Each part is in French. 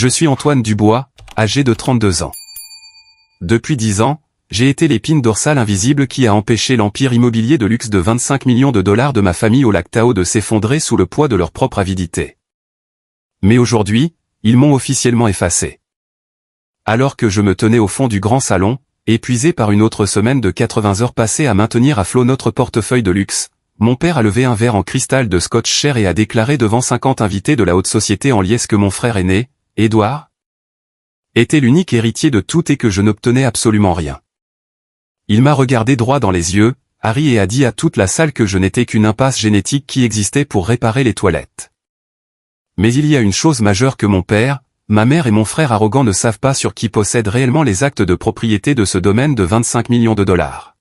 Je suis Antoine Dubois, âgé de 32 ans. Depuis 10 ans, j'ai été l'épine dorsale invisible qui a empêché l'empire immobilier de luxe de 25 millions de dollars de ma famille au lac Tahoe de s'effondrer sous le poids de leur propre avidité. Mais aujourd'hui, ils m'ont officiellement effacé. Alors que je me tenais au fond du grand salon, épuisé par une autre semaine de 80 heures passées à maintenir à flot notre portefeuille de luxe, mon père a levé un verre en cristal de scotch cher et a déclaré devant 50 invités de la haute société en liesse que mon frère aîné, Édouard, était l'unique héritier de tout et que je n'obtenais absolument rien. Il m'a regardé droit dans les yeux, a ri et a dit à toute la salle que je n'étais qu'une impasse génétique qui existait pour réparer les toilettes. Mais il y a une chose majeure que mon père, ma mère et mon frère arrogant ne savent pas sur qui possède réellement les actes de propriété de ce domaine de 25 millions de dollars.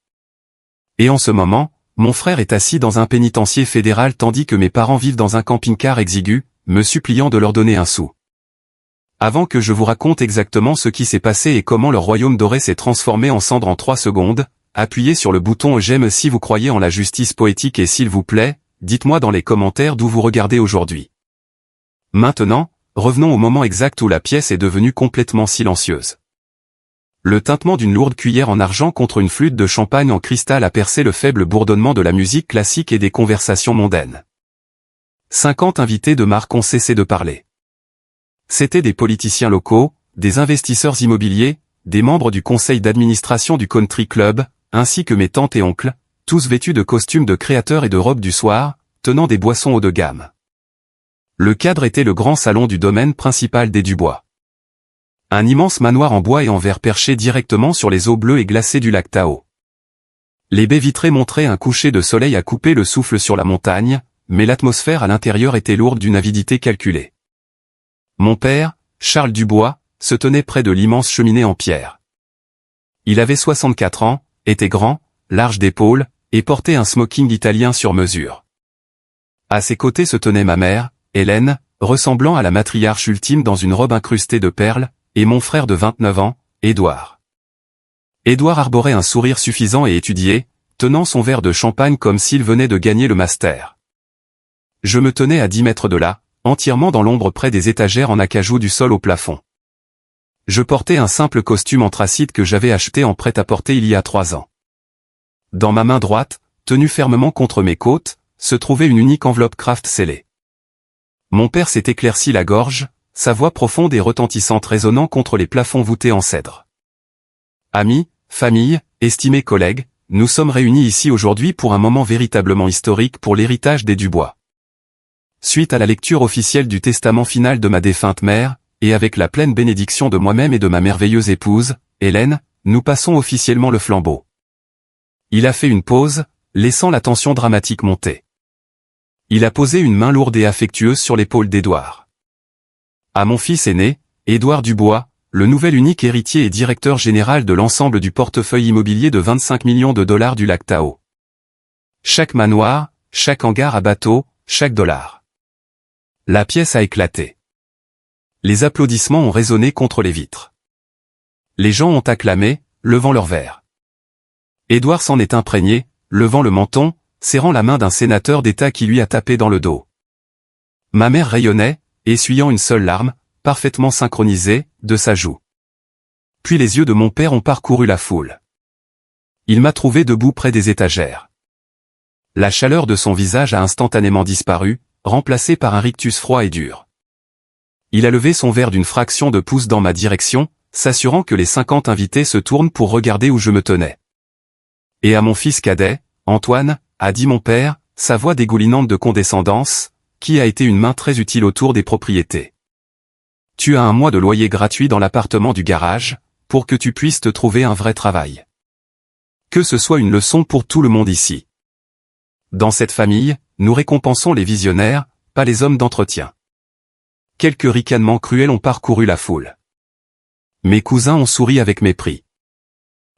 Et en ce moment, mon frère est assis dans un pénitencier fédéral tandis que mes parents vivent dans un camping-car exigu, me suppliant de leur donner un sou. Avant que je vous raconte exactement ce qui s'est passé et comment leur royaume doré s'est transformé en cendres en 3 secondes, appuyez sur le bouton j'aime si vous croyez en la justice poétique et s'il vous plaît, dites-moi dans les commentaires d'où vous regardez aujourd'hui. Maintenant, revenons au moment exact où la pièce est devenue complètement silencieuse. Le tintement d'une lourde cuillère en argent contre une flûte de champagne en cristal a percé le faible bourdonnement de la musique classique et des conversations mondaines. 50 invités de marque ont cessé de parler. C'étaient des politiciens locaux, des investisseurs immobiliers, des membres du conseil d'administration du country club, ainsi que mes tantes et oncles, tous vêtus de costumes de créateurs et de robes du soir, tenant des boissons haut de gamme. Le cadre était le grand salon du domaine principal des Dubois. Un immense manoir en bois et en verre perché directement sur les eaux bleues et glacées du lac Tahoe. Les baies vitrées montraient un coucher de soleil à couper le souffle sur la montagne, mais l'atmosphère à l'intérieur était lourde d'une avidité calculée. Mon père, Charles Dubois, se tenait près de l'immense cheminée en pierre. Il avait 64 ans, était grand, large d'épaules, et portait un smoking italien sur mesure. À ses côtés se tenait ma mère, Hélène, ressemblant à la matriarche ultime dans une robe incrustée de perles, et mon frère de 29 ans, Édouard. Édouard arborait un sourire suffisant et étudié, tenant son verre de champagne comme s'il venait de gagner le master. Je me tenais à 10 mètres de là, entièrement dans l'ombre près des étagères en acajou du sol au plafond. Je portais un simple costume anthracite que j'avais acheté en prêt-à-porter il y a 3 ans. Dans ma main droite, tenue fermement contre mes côtes, se trouvait une unique enveloppe Kraft scellée. Mon père s'est éclairci la gorge, sa voix profonde et retentissante résonnant contre les plafonds voûtés en cèdre. Amis, famille, estimés collègues, nous sommes réunis ici aujourd'hui pour un moment véritablement historique pour l'héritage des Dubois. Suite à la lecture officielle du testament final de ma défunte mère, et avec la pleine bénédiction de moi-même et de ma merveilleuse épouse, Hélène, nous passons officiellement le flambeau. Il a fait une pause, laissant la tension dramatique monter. Il a posé une main lourde et affectueuse sur l'épaule d'Édouard. À mon fils aîné, Édouard Dubois, le nouvel unique héritier et directeur général de l'ensemble du portefeuille immobilier de 25 millions de dollars du lac Tahoe. Chaque manoir, chaque hangar à bateau, chaque dollar. La pièce a éclaté. Les applaudissements ont résonné contre les vitres. Les gens ont acclamé, levant leurs verres. Édouard s'en est imprégné, levant le menton, serrant la main d'un sénateur d'État qui lui a tapé dans le dos. Ma mère rayonnait, essuyant une seule larme, parfaitement synchronisée, de sa joue. Puis les yeux de mon père ont parcouru la foule. Il m'a trouvé debout près des étagères. La chaleur de son visage a instantanément disparu, remplacé par un rictus froid et dur. Il a levé son verre d'une fraction de pouce dans ma direction, s'assurant que les 50 invités se tournent pour regarder où je me tenais. Et à mon fils cadet, Antoine, a dit mon père, sa voix dégoulinante de condescendance, qui a été une main très utile autour des propriétés. Tu as 1 mois de loyer gratuit dans l'appartement du garage, pour que tu puisses te trouver un vrai travail. Que ce soit une leçon pour tout le monde ici. Dans cette famille, nous récompensons les visionnaires, pas les hommes d'entretien. Quelques ricanements cruels ont parcouru la foule. Mes cousins ont souri avec mépris.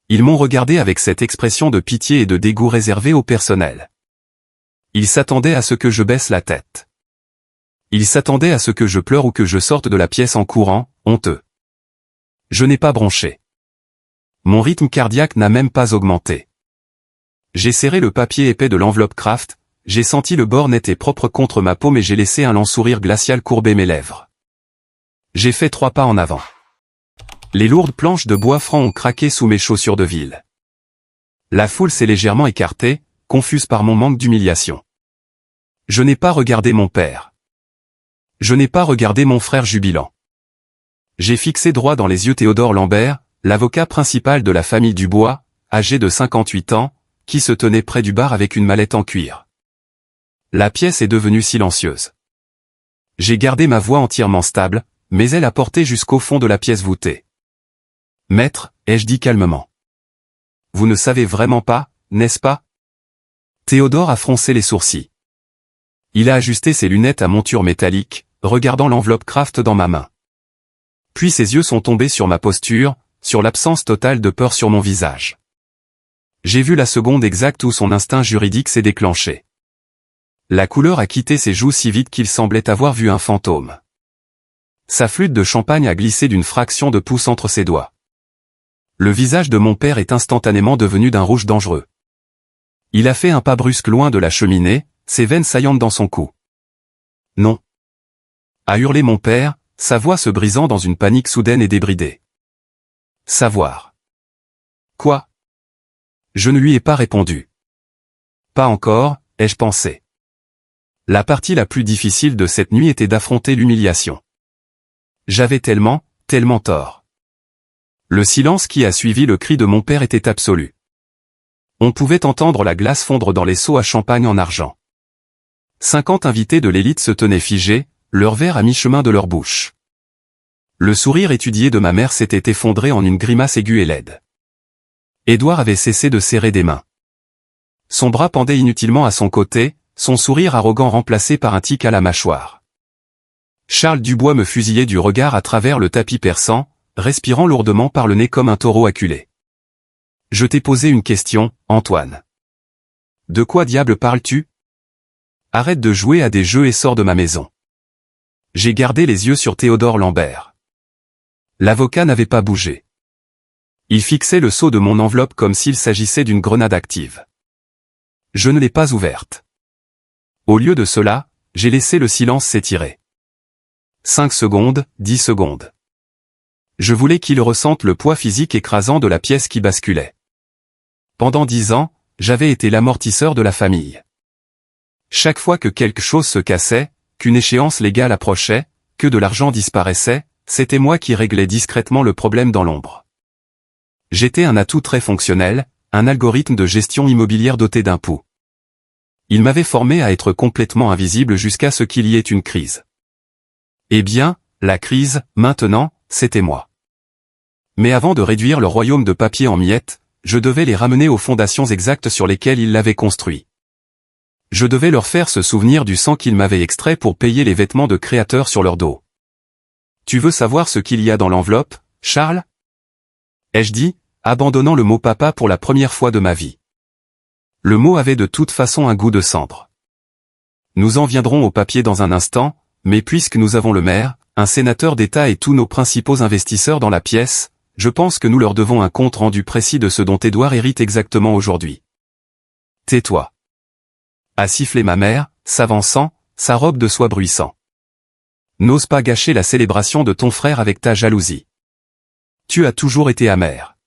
Ils m'ont regardé avec cette expression de pitié et de dégoût réservée au personnel. Ils s'attendaient à ce que je baisse la tête. Ils s'attendaient à ce que je pleure ou que je sorte de la pièce en courant, honteux. Je n'ai pas bronché. Mon rythme cardiaque n'a même pas augmenté. J'ai serré le papier épais de l'enveloppe Kraft, j'ai senti le bord net et propre contre ma paume et j'ai laissé un lent sourire glacial courber mes lèvres. J'ai fait 3 pas en avant. Les lourdes planches de bois franc ont craqué sous mes chaussures de ville. La foule s'est légèrement écartée, confuse par mon manque d'humiliation. Je n'ai pas regardé mon père. Je n'ai pas regardé mon frère jubilant. J'ai fixé droit dans les yeux Théodore Lambert, l'avocat principal de la famille Dubois, âgé de 58 ans, qui se tenait près du bar avec une mallette en cuir. La pièce est devenue silencieuse. J'ai gardé ma voix entièrement stable, mais elle a porté jusqu'au fond de la pièce voûtée. « Maître », ai-je dit calmement. « Vous ne savez vraiment pas, n'est-ce pas ?» Théodore a froncé les sourcils. Il a ajusté ses lunettes à monture métallique, regardant l'enveloppe Kraft dans ma main. Puis ses yeux sont tombés sur ma posture, sur l'absence totale de peur sur mon visage. J'ai vu la seconde exacte où son instinct juridique s'est déclenché. La couleur a quitté ses joues si vite qu'il semblait avoir vu un fantôme. Sa flûte de champagne a glissé d'une fraction de pouce entre ses doigts. Le visage de mon père est instantanément devenu d'un rouge dangereux. Il a fait un pas brusque loin de la cheminée, ses veines saillantes dans son cou. « Non !» a hurlé mon père, sa voix se brisant dans une panique soudaine et débridée. « Savoir. »« Quoi ?» Je ne lui ai pas répondu. « Pas encore, ai-je pensé. » La partie la plus difficile de cette nuit était d'affronter l'humiliation. J'avais tellement tort. Le silence qui a suivi le cri de mon père était absolu. On pouvait entendre la glace fondre dans les seaux à champagne en argent. 50 invités de l'élite se tenaient figés, leur verre à mi-chemin de leur bouche. Le sourire étudié de ma mère s'était effondré en une grimace aiguë et laide. Édouard avait cessé de serrer des mains. Son bras pendait inutilement à son côté, son sourire arrogant remplacé par un tic à la mâchoire. Charles Dubois me fusillait du regard à travers le tapis perçant, respirant lourdement par le nez comme un taureau acculé. « Je t'ai posé une question, Antoine. De quoi diable parles-tu ? Arrête de jouer à des jeux et sors de ma maison. » J'ai gardé les yeux sur Théodore Lambert. L'avocat n'avait pas bougé. Il fixait le sceau de mon enveloppe comme s'il s'agissait d'une grenade active. Je ne l'ai pas ouverte. Au lieu de cela, j'ai laissé le silence s'étirer. 5 secondes, 10 secondes. Je voulais qu'il ressente le poids physique écrasant de la pièce qui basculait. Pendant 10 ans, j'avais été l'amortisseur de la famille. Chaque fois que quelque chose se cassait, qu'une échéance légale approchait, que de l'argent disparaissait, c'était moi qui réglais discrètement le problème dans l'ombre. J'étais un atout très fonctionnel, un algorithme de gestion immobilière doté d'un pouls. Il m'avait formé à être complètement invisible jusqu'à ce qu'il y ait une crise. Eh bien, la crise, maintenant, c'était moi. Mais avant de réduire le royaume de papier en miettes, je devais les ramener aux fondations exactes sur lesquelles ils l'avaient construit. Je devais leur faire se souvenir du sang qu'ils m'avaient extrait pour payer les vêtements de créateurs sur leur dos. « Tu veux savoir ce qu'il y a dans l'enveloppe, Charles ?» ai-je dit, abandonnant le mot papa pour la première fois de ma vie. Le mot avait de toute façon un goût de cendre. Nous en viendrons au papier dans un instant, mais puisque nous avons le maire, un sénateur d'État et tous nos principaux investisseurs dans la pièce, je pense que nous leur devons un compte rendu précis de ce dont Édouard hérite exactement aujourd'hui. « Tais-toi » a sifflé ma mère, s'avançant, sa robe de soie bruissant. « N'ose pas gâcher la célébration de ton frère avec ta jalousie. Tu as toujours été amer.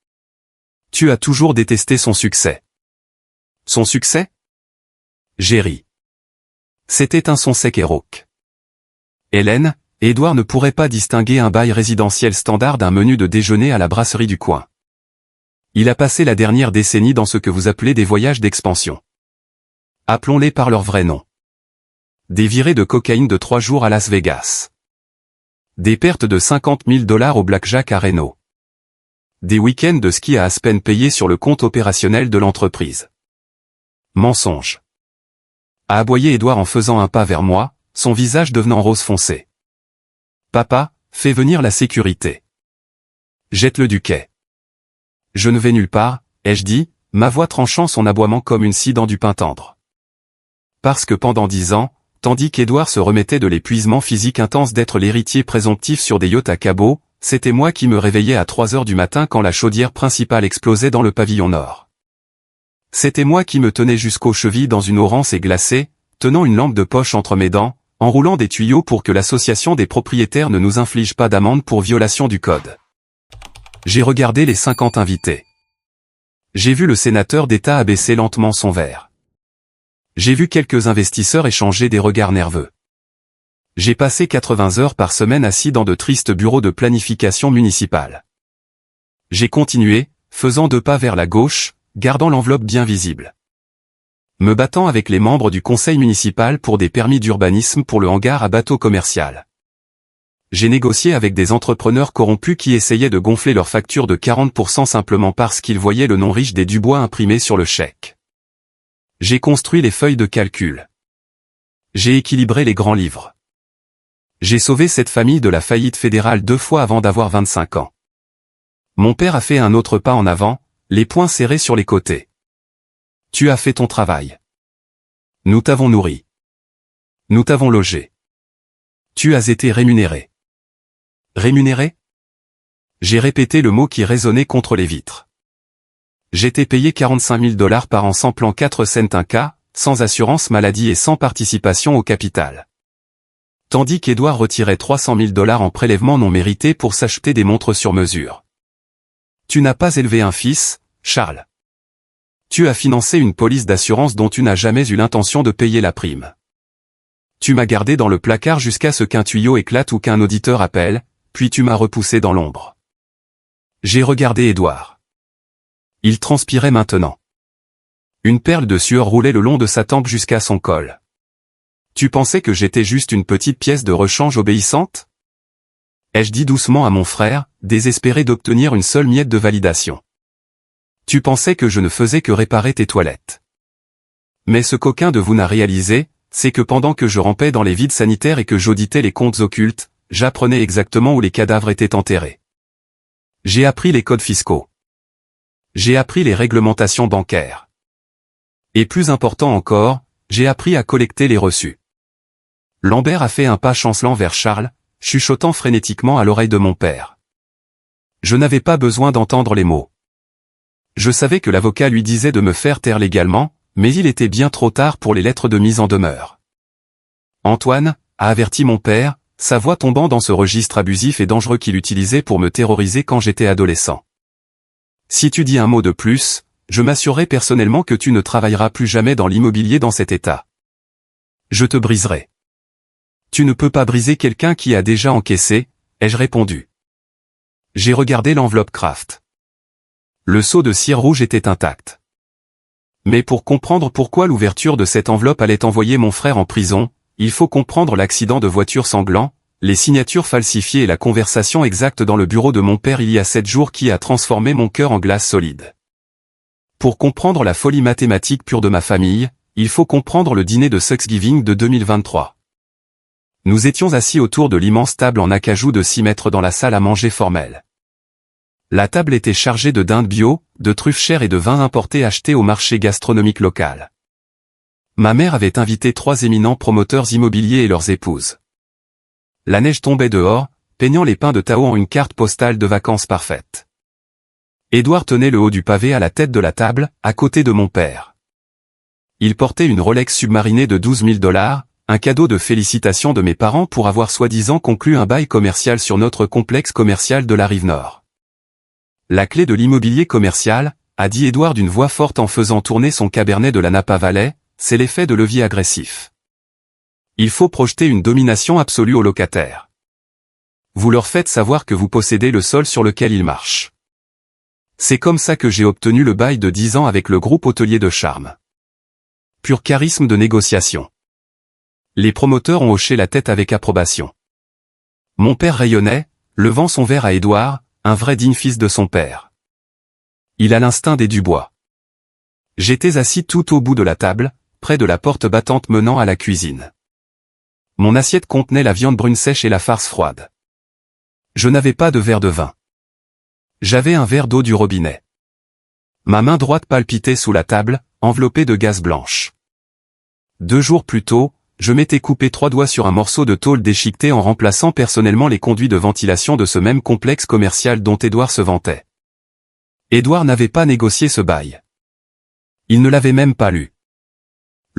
Tu as toujours détesté son succès. » Son succès ? J'ai ri. C'était un son sec et rauque. Hélène, Édouard ne pourrait pas distinguer un bail résidentiel standard d'un menu de déjeuner à la brasserie du coin. Il a passé la dernière décennie dans ce que vous appelez des voyages d'expansion. Appelons-les par leur vrai nom. Des virées de cocaïne de 3 jours à Las Vegas. Des pertes de 50 000 $ au blackjack à Reno. Des week-ends de ski à Aspen payés sur le compte opérationnel de l'entreprise. Mensonge. A aboyé Édouard en faisant un pas vers moi, son visage devenant rose foncé. Papa, fais venir la sécurité. Jette-le du quai. Je ne vais nulle part, ai-je dit, ma voix tranchant son aboiement comme une scie dans du pain tendre. Parce que pendant 10 ans, tandis qu'Édouard se remettait de l'épuisement physique intense d'être l'héritier présomptif sur des yachts à cabot, c'était moi qui me réveillais à 3 heures du matin quand la chaudière principale explosait dans le pavillon nord. C'était moi qui me tenais jusqu'aux chevilles dans une eau rance et glacée, tenant une lampe de poche entre mes dents, enroulant des tuyaux pour que l'association des propriétaires ne nous inflige pas d'amende pour violation du code. J'ai regardé les 50 invités. J'ai vu le sénateur d'État abaisser lentement son verre. J'ai vu quelques investisseurs échanger des regards nerveux. J'ai passé 80 heures par semaine assis dans de tristes bureaux de planification municipale. J'ai continué, faisant 2 pas vers la gauche, gardant l'enveloppe bien visible. Me battant avec les membres du conseil municipal pour des permis d'urbanisme pour le hangar à bateau commercial. J'ai négocié avec des entrepreneurs corrompus qui essayaient de gonfler leur facture de 40% simplement parce qu'ils voyaient le nom riche des Dubois imprimé sur le chèque. J'ai construit les feuilles de calcul. J'ai équilibré les grands livres. J'ai sauvé cette famille de la faillite fédérale 2 fois avant d'avoir 25 ans. Mon père a fait un autre pas en avant, les poings serrés sur les côtés. Tu as fait ton travail. Nous t'avons nourri. Nous t'avons logé. Tu as été rémunéré. Rémunéré? J'ai répété le mot qui résonnait contre les vitres. J'étais payé 45 000 $ par an sans plan 4 cents un cas, sans assurance maladie et sans participation au capital. Tandis qu'Édouard retirait 300 000 $ en prélèvement non mérité pour s'acheter des montres sur mesure. Tu n'as pas élevé un fils, Charles. Tu as financé une police d'assurance dont tu n'as jamais eu l'intention de payer la prime. Tu m'as gardé dans le placard jusqu'à ce qu'un tuyau éclate ou qu'un auditeur appelle, puis tu m'as repoussé dans l'ombre. J'ai regardé Édouard. Il transpirait maintenant. Une perle de sueur roulait le long de sa tempe jusqu'à son col. Tu pensais que j'étais juste une petite pièce de rechange obéissante? Ai-je dit doucement à mon frère, désespéré d'obtenir une seule miette de validation. Tu pensais que je ne faisais que réparer tes toilettes. Mais ce qu'aucun de vous n'a réalisé, c'est que pendant que je rampais dans les vides sanitaires et que j'auditais les comptes occultes, j'apprenais exactement où les cadavres étaient enterrés. J'ai appris les codes fiscaux. J'ai appris les réglementations bancaires. Et plus important encore, j'ai appris à collecter les reçus. Lambert a fait un pas chancelant vers Charles, chuchotant frénétiquement à l'oreille de mon père. Je n'avais pas besoin d'entendre les mots. Je savais que l'avocat lui disait de me faire taire légalement, mais il était bien trop tard pour les lettres de mise en demeure. Antoine, a averti mon père, sa voix tombant dans ce registre abusif et dangereux qu'il utilisait pour me terroriser quand j'étais adolescent. Si tu dis un mot de plus, je m'assurerai personnellement que tu ne travailleras plus jamais dans l'immobilier dans cet état. Je te briserai. Tu ne peux pas briser quelqu'un qui a déjà encaissé, ai-je répondu. J'ai regardé l'enveloppe Kraft. Le seau de cire rouge était intact. Mais pour comprendre pourquoi l'ouverture de cette enveloppe allait envoyer mon frère en prison, il faut comprendre l'accident de voiture sanglant, les signatures falsifiées et la conversation exacte dans le bureau de mon père il y a 7 jours qui a transformé mon cœur en glace solide. Pour comprendre la folie mathématique pure de ma famille, il faut comprendre le dîner de Thanksgiving de 2023. Nous étions assis autour de l'immense table en acajou de 6 mètres dans la salle à manger formelle. La table était chargée de dindes bio, de truffes chères et de vins importés achetés au marché gastronomique local. Ma mère avait invité 3 éminents promoteurs immobiliers et leurs épouses. La neige tombait dehors, peignant les pins de Tao en une carte postale de vacances parfaite. Édouard tenait le haut du pavé à la tête de la table, à côté de mon père. Il portait une Rolex submarinée de 12 000 $, un cadeau de félicitations de mes parents pour avoir soi-disant conclu un bail commercial sur notre complexe commercial de la Rive-Nord. La clé de l'immobilier commercial, a dit Édouard d'une voix forte en faisant tourner son cabernet de la Napa Valley, c'est l'effet de levier agressif. Il faut projeter une domination absolue aux locataires. Vous leur faites savoir que vous possédez le sol sur lequel ils marchent. C'est comme ça que j'ai obtenu le bail de 10 ans avec le groupe hôtelier de Charme. Pur charisme de négociation. Les promoteurs ont hoché la tête avec approbation. Mon père rayonnait, levant son verre à Édouard, un vrai digne fils de son père. Il a l'instinct des Dubois. J'étais assis tout au bout de la table, près de la porte battante menant à la cuisine. Mon assiette contenait la viande brune sèche et la farce froide. Je n'avais pas de verre de vin. J'avais un verre d'eau du robinet. Ma main droite palpitait sous la table, enveloppée de gaze blanche. 2 jours plus tôt, je m'étais coupé 3 doigts sur un morceau de tôle déchiqueté en remplaçant personnellement les conduits de ventilation de ce même complexe commercial dont Édouard se vantait. Édouard n'avait pas négocié ce bail. Il ne l'avait même pas lu.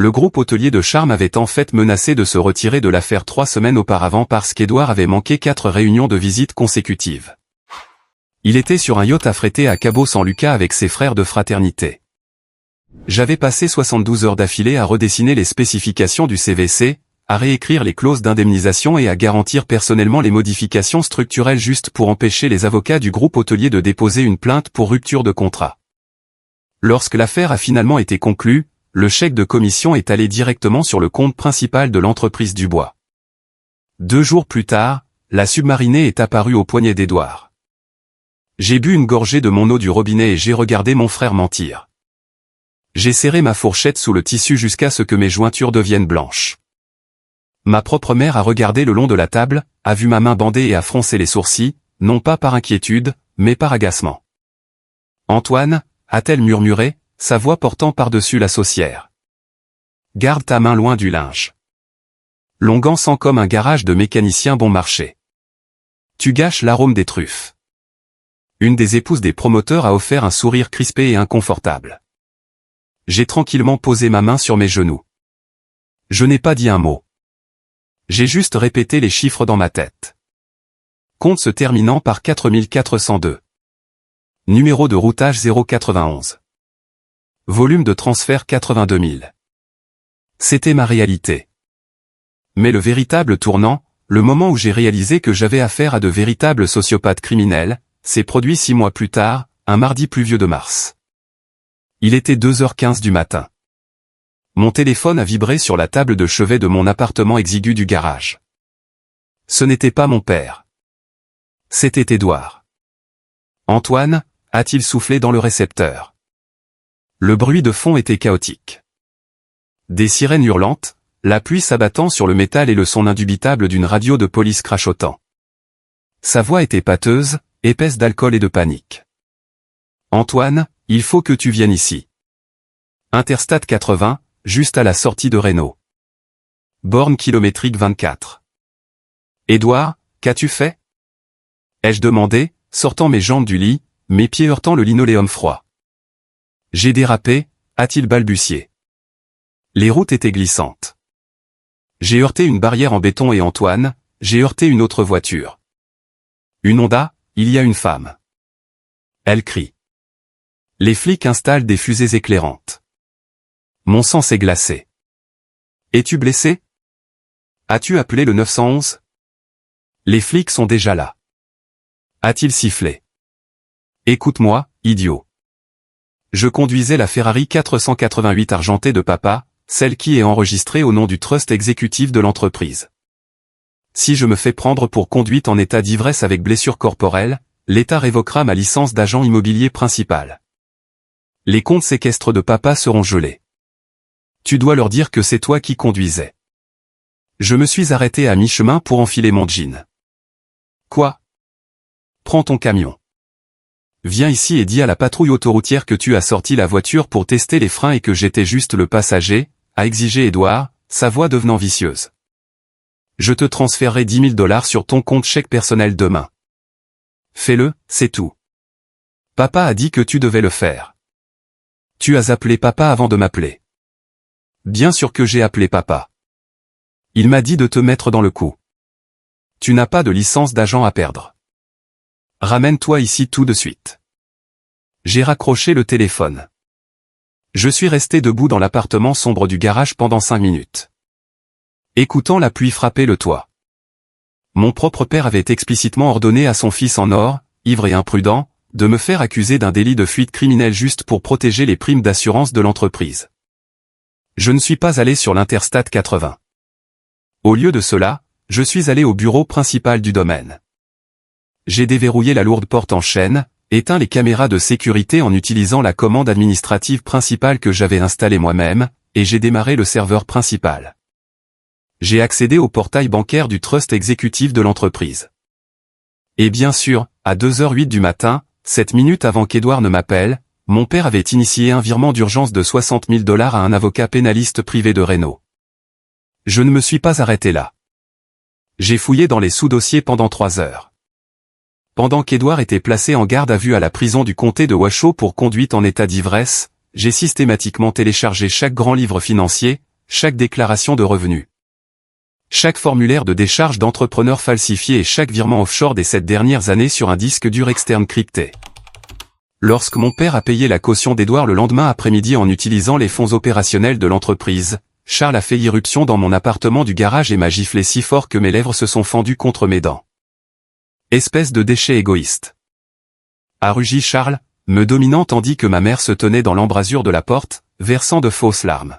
Le groupe hôtelier de Charme avait en fait menacé de se retirer de l'affaire 3 semaines auparavant parce qu'Édouard avait manqué 4 réunions de visite consécutives. Il était sur un yacht affrété à Cabo-San-Lucas avec ses frères de fraternité. J'avais passé 72 heures d'affilée à redessiner les spécifications du CVC, à réécrire les clauses d'indemnisation et à garantir personnellement les modifications structurelles juste pour empêcher les avocats du groupe hôtelier de déposer une plainte pour rupture de contrat. Lorsque l'affaire a finalement été conclue, le chèque de commission est allé directement sur le compte principal de l'entreprise Dubois. 2 jours plus tard, la submarinée est apparue au poignet d'Édouard. J'ai bu une gorgée de mon eau du robinet et j'ai regardé mon frère mentir. J'ai serré ma fourchette sous le tissu jusqu'à ce que mes jointures deviennent blanches. Ma propre mère a regardé le long de la table, a vu ma main bandée et a froncé les sourcils, non pas par inquiétude, mais par agacement. « Antoine » a-t-elle murmuré, sa voix portant par-dessus la saucière. « Garde ta main loin du linge. Longan sent comme un garage de mécaniciens bon marché. Tu gâches l'arôme des truffes. » Une des épouses des promoteurs a offert un sourire crispé et inconfortable. J'ai tranquillement posé ma main sur mes genoux. Je n'ai pas dit un mot. J'ai juste répété les chiffres dans ma tête. Compte se terminant par 4402. Numéro de routage 091. Volume de transfert 82 000. C'était ma réalité. Mais le véritable tournant, le moment où j'ai réalisé que j'avais affaire à de véritables sociopathes criminels, s'est produit 6 mois plus tard, un mardi pluvieux de mars. Il était 2h15 du matin. Mon téléphone a vibré sur la table de chevet de mon appartement exigu du garage. Ce n'était pas mon père. C'était Édouard. Antoine, a-t-il soufflé dans le récepteur. Le bruit de fond était chaotique. Des sirènes hurlantes, la pluie s'abattant sur le métal et le son indubitable d'une radio de police crachotant. Sa voix était pâteuse, épaisse d'alcool et de panique. Antoine, il faut que tu viennes ici. Interstate 80, juste à la sortie de Reno. Borne kilométrique 24. Édouard, qu'as-tu fait? Ai-je demandé, sortant mes jambes du lit, mes pieds heurtant le linoléum froid. J'ai dérapé, a-t-il balbutié. Les routes étaient glissantes. J'ai heurté une barrière en béton et Antoine, j'ai heurté une autre voiture. Une Honda, il y a une femme. Elle crie. Les flics installent des fusées éclairantes. Mon sang s'est glacé. Es-tu blessé? As-tu appelé le 911? Les flics sont déjà là. A-t-il sifflé? Écoute-moi, idiot. Je conduisais la Ferrari 488 argentée de papa, celle qui est enregistrée au nom du trust exécutif de l'entreprise. Si je me fais prendre pour conduite en état d'ivresse avec blessure corporelle, l'État révoquera ma licence d'agent immobilier principal. Les comptes séquestres de papa seront gelés. Tu dois leur dire que c'est toi qui conduisais. Je me suis arrêté à mi-chemin pour enfiler mon jean. Quoi? Prends ton camion. Viens ici et dis à la patrouille autoroutière que tu as sorti la voiture pour tester les freins et que j'étais juste le passager, a exigé Édouard, sa voix devenant vicieuse. Je te transférerai 10 000 $ sur ton compte chèque personnel demain. Fais-le, c'est tout. Papa a dit que tu devais le faire. Tu as appelé papa avant de m'appeler. Bien sûr que j'ai appelé papa. Il m'a dit de te mettre dans le coup. Tu n'as pas de licence d'agent à perdre. Ramène-toi ici tout de suite. J'ai raccroché le téléphone. Je suis resté debout dans l'appartement sombre du garage pendant 5 minutes. Écoutant la pluie frapper le toit. Mon propre père avait explicitement ordonné à son fils en or, ivre et imprudent, de me faire accuser d'un délit de fuite criminelle juste pour protéger les primes d'assurance de l'entreprise. Je ne suis pas allé sur l'Interstate 80. Au lieu de cela, je suis allé au bureau principal du domaine. J'ai déverrouillé la lourde porte en chaîne, éteint les caméras de sécurité en utilisant la commande administrative principale que j'avais installée moi-même, et j'ai démarré le serveur principal. J'ai accédé au portail bancaire du trust exécutif de l'entreprise. Et bien sûr, à 2h08 du matin, 7 minutes avant qu'Édouard ne m'appelle, mon père avait initié un virement d'urgence de 60 000 $ à un avocat pénaliste privé de Reno. Je ne me suis pas arrêté là. J'ai fouillé dans les sous-dossiers pendant 3 heures. Pendant qu'Édouard était placé en garde à vue à la prison du comté de Washoe pour conduite en état d'ivresse, j'ai systématiquement téléchargé chaque grand livre financier, chaque déclaration de revenus, chaque formulaire de décharge d'entrepreneur falsifié et chaque virement offshore des 7 dernières années sur un disque dur externe crypté. Lorsque mon père a payé la caution d'Edouard le lendemain après-midi en utilisant les fonds opérationnels de l'entreprise, Charles a fait irruption dans mon appartement du garage et m'a giflé si fort que mes lèvres se sont fendues contre mes dents. Espèce de déchet égoïste. A rugi Charles, me dominant tandis que ma mère se tenait dans l'embrasure de la porte, versant de fausses larmes.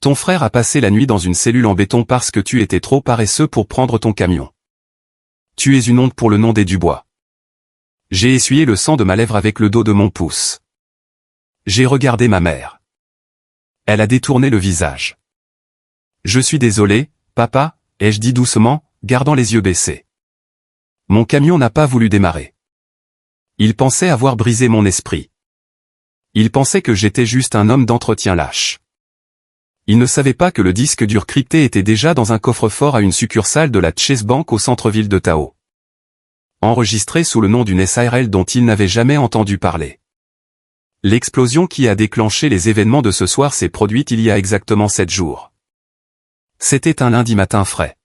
Ton frère a passé la nuit dans une cellule en béton parce que tu étais trop paresseux pour prendre ton camion. Tu es une honte pour le nom des Dubois. J'ai essuyé le sang de ma lèvre avec le dos de mon pouce. J'ai regardé ma mère. Elle a détourné le visage. Je suis désolé, papa, ai-je dit doucement, gardant les yeux baissés. Mon camion n'a pas voulu démarrer. Il pensait avoir brisé mon esprit. Il pensait que j'étais juste un homme d'entretien lâche. Il ne savait pas que le disque dur crypté était déjà dans un coffre-fort à une succursale de la Chase Bank au centre-ville de Tao. Enregistré sous le nom d'une SARL dont il n'avait jamais entendu parler. L'explosion qui a déclenché les événements de ce soir s'est produite il y a exactement 7 jours. C'était un lundi matin frais.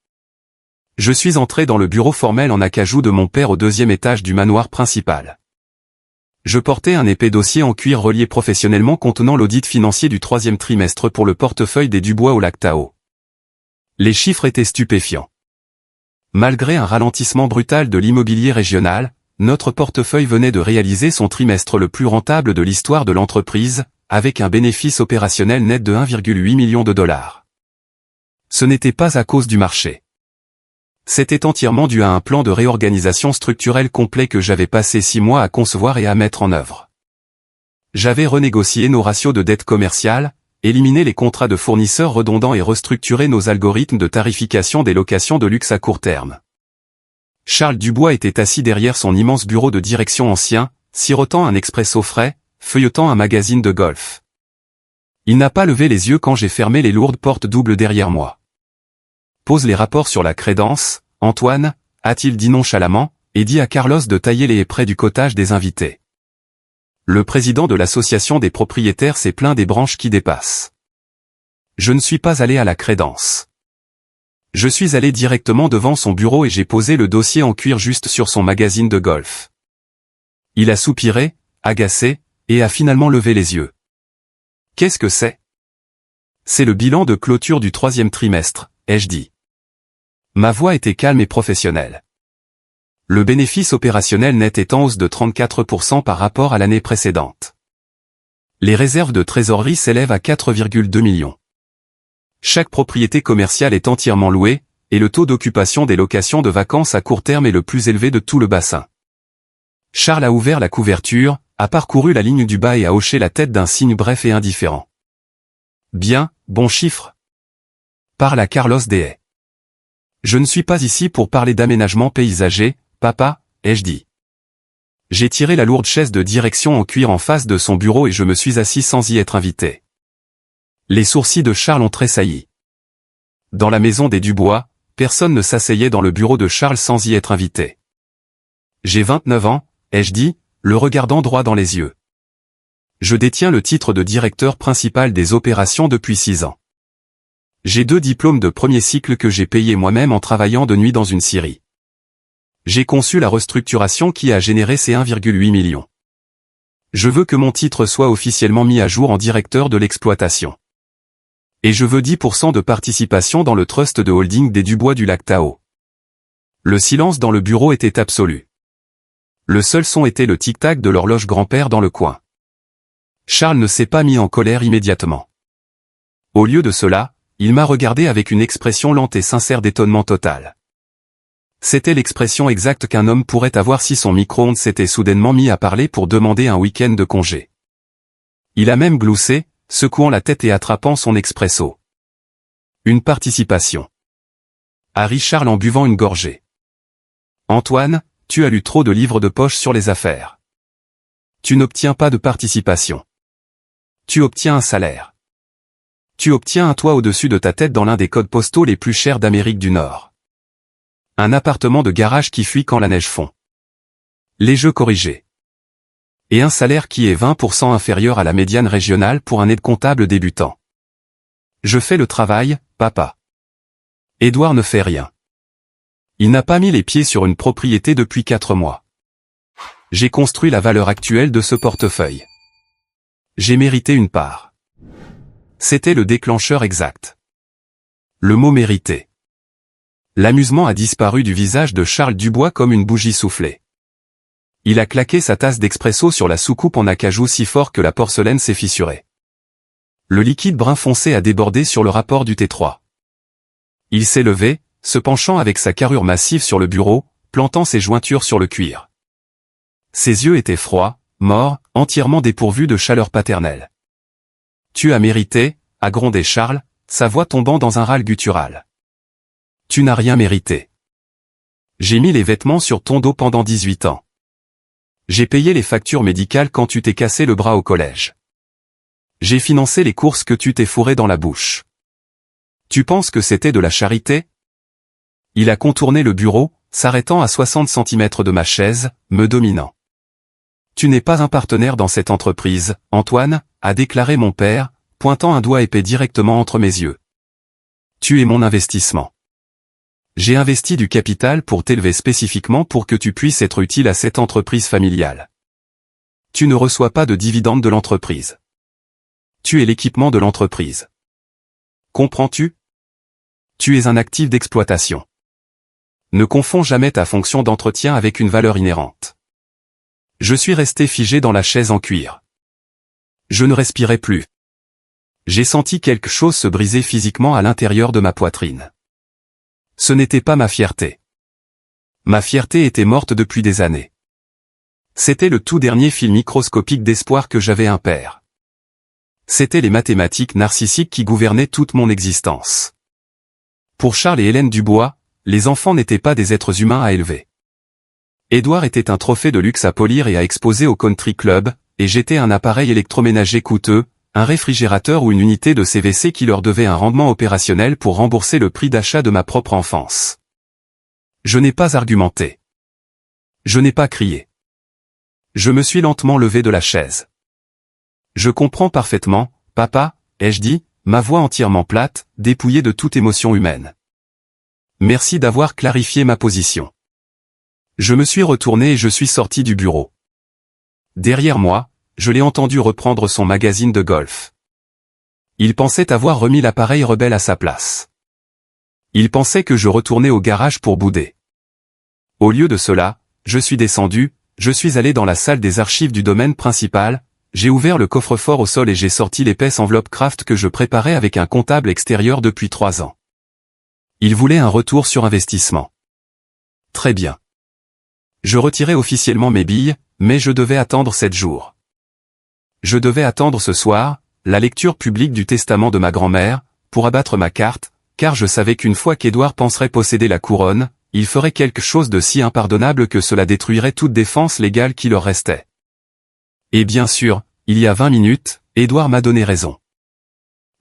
Je suis entré dans le bureau formel en acajou de mon père au 2e étage du manoir principal. Je portais un épais dossier en cuir relié professionnellement contenant l'audit financier du 3e trimestre pour le portefeuille des Dubois au lac Tao. Les chiffres étaient stupéfiants. Malgré un ralentissement brutal de l'immobilier régional, notre portefeuille venait de réaliser son trimestre le plus rentable de l'histoire de l'entreprise, avec un bénéfice opérationnel net de 1,8 million de dollars. Ce n'était pas à cause du marché. C'était entièrement dû à un plan de réorganisation structurelle complet que j'avais passé 6 mois à concevoir et à mettre en œuvre. J'avais renégocié nos ratios de dette commerciale, éliminé les contrats de fournisseurs redondants et restructuré nos algorithmes de tarification des locations de luxe à court terme. Charles Dubois était assis derrière son immense bureau de direction ancien, sirotant un expresso frais, feuilletant un magazine de golf. Il n'a pas levé les yeux quand j'ai fermé les lourdes portes doubles derrière moi. Pose les rapports sur la crédence, Antoine, a-t-il dit nonchalamment, et dit à Carlos de tailler les haies près du cottage des invités. Le président de l'association des propriétaires s'est plaint des branches qui dépassent. Je ne suis pas allé à la crédence. Je suis allé directement devant son bureau et j'ai posé le dossier en cuir juste sur son magazine de golf. Il a soupiré, agacé, et a finalement levé les yeux. Qu'est-ce que c'est ? C'est le bilan de clôture du 3e trimestre, ai-je dit. Ma voix était calme et professionnelle. Le bénéfice opérationnel net est en hausse de 34% par rapport à l'année précédente. Les réserves de trésorerie s'élèvent à 4,2 millions. Chaque propriété commerciale est entièrement louée, et le taux d'occupation des locations de vacances à court terme est le plus élevé de tout le bassin. Charles a ouvert la couverture, a parcouru la ligne du bas et a hoché la tête d'un signe bref et indifférent. Bien, bon chiffre. Parle à Carlos Deshaies. Je ne suis pas ici pour parler d'aménagement paysager, papa, ai-je dit. J'ai tiré la lourde chaise de direction en cuir en face de son bureau et je me suis assis sans y être invité. Les sourcils de Charles ont tressailli. Dans la maison des Dubois, personne ne s'asseyait dans le bureau de Charles sans y être invité. J'ai 29 ans, ai-je dit, le regardant droit dans les yeux. Je détiens le titre de directeur principal des opérations depuis 6 ans. J'ai 2 diplômes de premier cycle que j'ai payés moi-même en travaillant de nuit dans une scierie. J'ai conçu la restructuration qui a généré ces 1,8 million. Je veux que mon titre soit officiellement mis à jour en directeur de l'exploitation. Et je veux 10% de participation dans le trust de holding des Dubois du lac Tao. Le silence dans le bureau était absolu. Le seul son était le tic-tac de l'horloge grand-père dans le coin. Charles ne s'est pas mis en colère immédiatement. Au lieu de cela, il m'a regardé avec une expression lente et sincère d'étonnement total. C'était l'expression exacte qu'un homme pourrait avoir si son micro-ondes s'était soudainement mis à parler pour demander un week-end de congé. Il a même gloussé, secouant la tête et attrapant son expresso. Une participation. A ri Charles en buvant une gorgée. Antoine, tu as lu trop de livres de poche sur les affaires. Tu n'obtiens pas de participation. Tu obtiens un salaire. Tu obtiens un toit au-dessus de ta tête dans l'un des codes postaux les plus chers d'Amérique du Nord. Un appartement de garage qui fuit quand la neige fond. Les jeux corrigés. Et un salaire qui est 20% inférieur à la médiane régionale pour un aide comptable débutant. Je fais le travail, papa. Édouard ne fait rien. Il n'a pas mis les pieds sur une propriété depuis 4 mois. J'ai construit la valeur actuelle de ce portefeuille. J'ai mérité une part. C'était le déclencheur exact. Le mot mérité. L'amusement a disparu du visage de Charles Dubois comme une bougie soufflée. Il a claqué sa tasse d'expresso sur la soucoupe en acajou si fort que la porcelaine s'est fissurée. Le liquide brun foncé a débordé sur le rapport du T3. Il s'est levé, se penchant avec sa carrure massive sur le bureau, plantant ses jointures sur le cuir. Ses yeux étaient froids, morts, entièrement dépourvus de chaleur paternelle. « Tu as mérité », a grondé Charles, sa voix tombant dans un râle guttural. « Tu n'as rien mérité. J'ai mis les vêtements sur ton dos pendant 18 ans. J'ai payé les factures médicales quand tu t'es cassé le bras au collège. J'ai financé les courses que tu t'es fourré dans la bouche. Tu penses que c'était de la charité ? » Il a contourné le bureau, s'arrêtant à 60 cm de ma chaise, me dominant. « Tu n'es pas un partenaire dans cette entreprise, Antoine, » a déclaré mon père, pointant un doigt épais directement entre mes yeux. « Tu es mon investissement. J'ai investi du capital pour t'élever spécifiquement pour que tu puisses être utile à cette entreprise familiale. Tu ne reçois pas de dividendes de l'entreprise. Tu es l'équipement de l'entreprise. Comprends-tu ? Tu es un actif d'exploitation. Ne confonds jamais ta fonction d'entretien avec une valeur inhérente. » Je suis resté figé dans la chaise en cuir. Je ne respirais plus. J'ai senti quelque chose se briser physiquement à l'intérieur de ma poitrine. Ce n'était pas ma fierté. Ma fierté était morte depuis des années. C'était le tout dernier fil microscopique d'espoir que j'avais un père. C'étaient les mathématiques narcissiques qui gouvernaient toute mon existence. Pour Charles et Hélène Dubois, les enfants n'étaient pas des êtres humains à élever. Édouard était un trophée de luxe à polir et à exposer au country club, et j'étais un appareil électroménager coûteux, un réfrigérateur ou une unité de CVC qui leur devait un rendement opérationnel pour rembourser le prix d'achat de ma propre enfance. Je n'ai pas argumenté. Je n'ai pas crié. Je me suis lentement levé de la chaise. Je comprends parfaitement, papa, ai-je dit, ma voix entièrement plate, dépouillée de toute émotion humaine. Merci d'avoir clarifié ma position. Je me suis retourné et je suis sorti du bureau. Derrière moi, je l'ai entendu reprendre son magazine de golf. Il pensait avoir remis l'appareil rebelle à sa place. Il pensait que je retournais au garage pour bouder. Au lieu de cela, je suis descendu, je suis allé dans la salle des archives du domaine principal, j'ai ouvert le coffre-fort au sol et j'ai sorti l'épaisse enveloppe Kraft que je préparais avec un comptable extérieur depuis 3 ans. Il voulait un retour sur investissement. Très bien. Je retirais officiellement mes billes, mais je devais attendre 7 jours. Je devais attendre ce soir, la lecture publique du testament de ma grand-mère, pour abattre ma carte, car je savais qu'une fois qu'Édouard penserait posséder la couronne, il ferait quelque chose de si impardonnable que cela détruirait toute défense légale qui leur restait. Et bien sûr, il y a 20 minutes, Édouard m'a donné raison.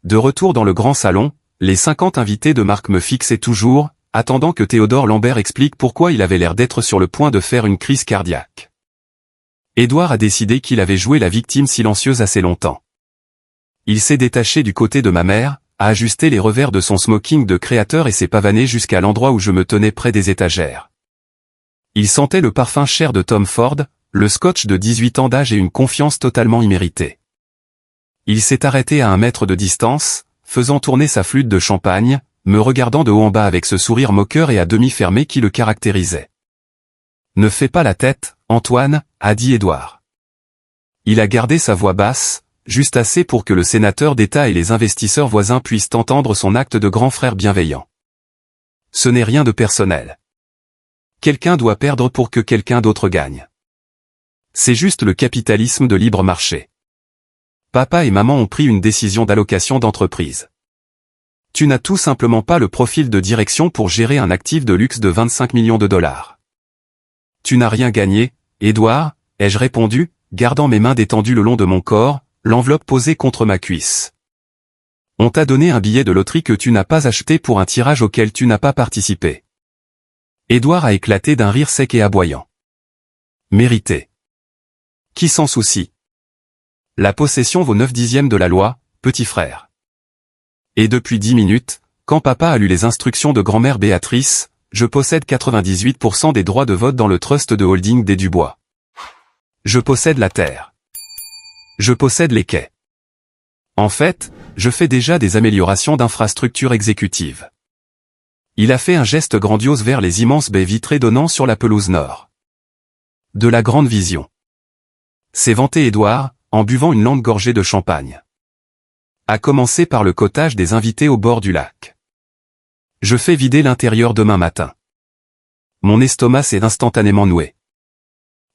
De retour dans le grand salon, les 50 invités de Marc me fixaient toujours, attendant que Théodore Lambert explique pourquoi il avait l'air d'être sur le point de faire une crise cardiaque. Édouard a décidé qu'il avait joué la victime silencieuse assez longtemps. Il s'est détaché du côté de ma mère, a ajusté les revers de son smoking de créateur et s'est pavané jusqu'à l'endroit où je me tenais près des étagères. Il sentait le parfum cher de Tom Ford, le scotch de 18 ans d'âge et une confiance totalement imméritée. Il s'est arrêté à 1 mètre de distance, faisant tourner sa flûte de champagne, me regardant de haut en bas avec ce sourire moqueur et à demi fermé qui le caractérisait. « Ne fais pas la tête, Antoine », a dit Édouard. Il a gardé sa voix basse, juste assez pour que le sénateur d'État et les investisseurs voisins puissent entendre son acte de grand frère bienveillant. Ce n'est rien de personnel. Quelqu'un doit perdre pour que quelqu'un d'autre gagne. C'est juste le capitalisme de libre marché. Papa et maman ont pris une décision d'allocation d'entreprise. Tu n'as tout simplement pas le profil de direction pour gérer un actif de luxe de 25 millions de dollars. Tu n'as rien gagné, Édouard, ai-je répondu, gardant mes mains détendues le long de mon corps, l'enveloppe posée contre ma cuisse. On t'a donné un billet de loterie que tu n'as pas acheté pour un tirage auquel tu n'as pas participé. Édouard a éclaté d'un rire sec et aboyant. Mérité. Qui s'en soucie? La possession vaut 9/10 de la loi, petit frère. Et depuis 10 minutes, quand papa a lu les instructions de grand-mère Béatrice, je possède 98% des droits de vote dans le trust de holding des Dubois. Je possède la terre. Je possède les quais. En fait, je fais déjà des améliorations d'infrastructures exécutives. Il a fait un geste grandiose vers les immenses baies vitrées donnant sur la pelouse nord. De la grande vision. C'est vanté Édouard, en buvant une longue gorgée de champagne. À commencer par le cottage des invités au bord du lac. Je fais vider l'intérieur demain matin. Mon estomac s'est instantanément noué.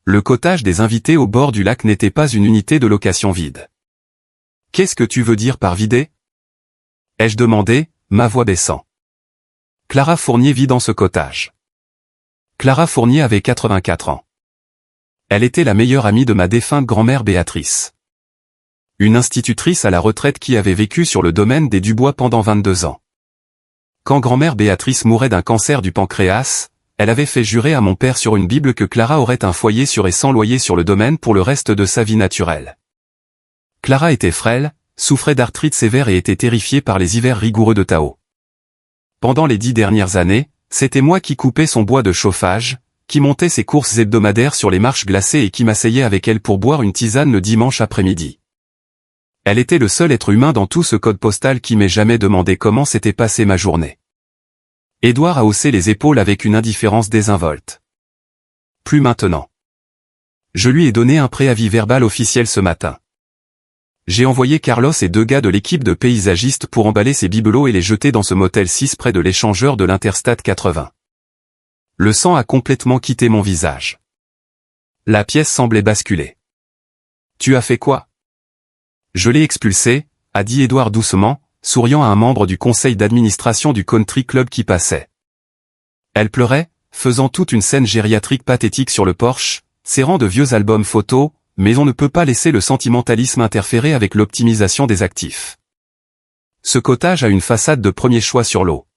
Le cottage des invités au bord du lac n'était pas une unité de location vide. Qu'est-ce que tu veux dire par vider? Ai-je demandé, ma voix baissant. Clara Fournier vit dans ce cottage. Clara Fournier avait 84 ans. Elle était la meilleure amie de ma défunte grand-mère Béatrice. Une institutrice à la retraite qui avait vécu sur le domaine des Dubois pendant 22 ans. Quand grand-mère Béatrice mourait d'un cancer du pancréas, elle avait fait jurer à mon père sur une Bible que Clara aurait un foyer sûr et sans loyer sur le domaine pour le reste de sa vie naturelle. Clara était frêle, souffrait d'arthrite sévère et était terrifiée par les hivers rigoureux de Tao. Pendant les 10 dernières années, c'était moi qui coupais son bois de chauffage, qui montait ses courses hebdomadaires sur les marches glacées et qui m'asseyais avec elle pour boire une tisane le dimanche après-midi. Elle était le seul être humain dans tout ce code postal qui m'ait jamais demandé comment s'était passée ma journée. Édouard a haussé les épaules avec une indifférence désinvolte. Plus maintenant. Je lui ai donné un préavis verbal officiel ce matin. J'ai envoyé Carlos et 2 gars de l'équipe de paysagistes pour emballer ces bibelots et les jeter dans ce motel 6 près de l'échangeur de l'Interstate 80. Le sang a complètement quitté mon visage. La pièce semblait basculer. Tu as fait quoi? Je l'ai expulsé, a dit Édouard doucement, souriant à un membre du conseil d'administration du country club qui passait. Elle pleurait, faisant toute une scène gériatrique pathétique sur le porche, serrant de vieux albums photos, mais on ne peut pas laisser le sentimentalisme interférer avec l'optimisation des actifs. Ce cottage a une façade de premier choix sur l'eau.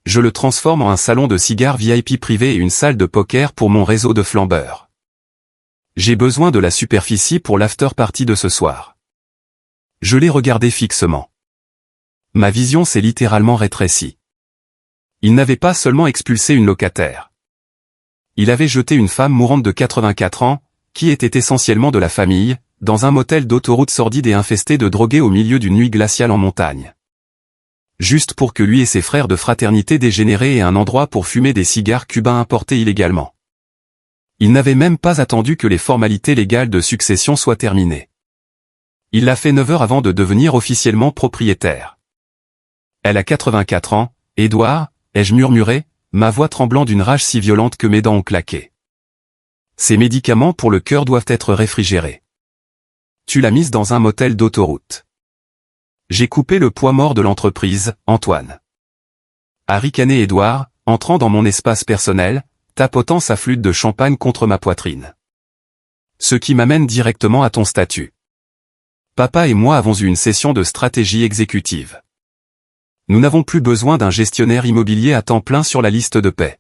Je le transforme en un salon de cigares VIP privé et une salle de poker pour mon réseau de flambeurs. J'ai besoin de la superficie pour l'after party de ce soir. Je l'ai regardé fixement. Ma vision s'est littéralement rétrécie. Il n'avait pas seulement expulsé une locataire. Il avait jeté une femme mourante de 84 ans, qui était essentiellement de la famille, dans un motel d'autoroute sordide et infesté de drogués au milieu d'une nuit glaciale en montagne. Juste pour que lui et ses frères de fraternité dégénérés aient un endroit pour fumer des cigares cubains importés illégalement. Il n'avait même pas attendu que les formalités légales de succession soient terminées. Il l'a fait 9 heures avant de devenir officiellement propriétaire. Elle a 84 ans, Édouard, ai-je murmuré, ma voix tremblant d'une rage si violente que mes dents ont claqué. Ces médicaments pour le cœur doivent être réfrigérés. Tu l'as mise dans un motel d'autoroute. J'ai coupé le poids mort de l'entreprise, Antoine. A ricané Édouard, entrant dans mon espace personnel, tapotant sa flûte de champagne contre ma poitrine. Ce qui m'amène directement à ton statut. Papa et moi avons eu une session de stratégie exécutive. Nous n'avons plus besoin d'un gestionnaire immobilier à temps plein sur la liste de paie.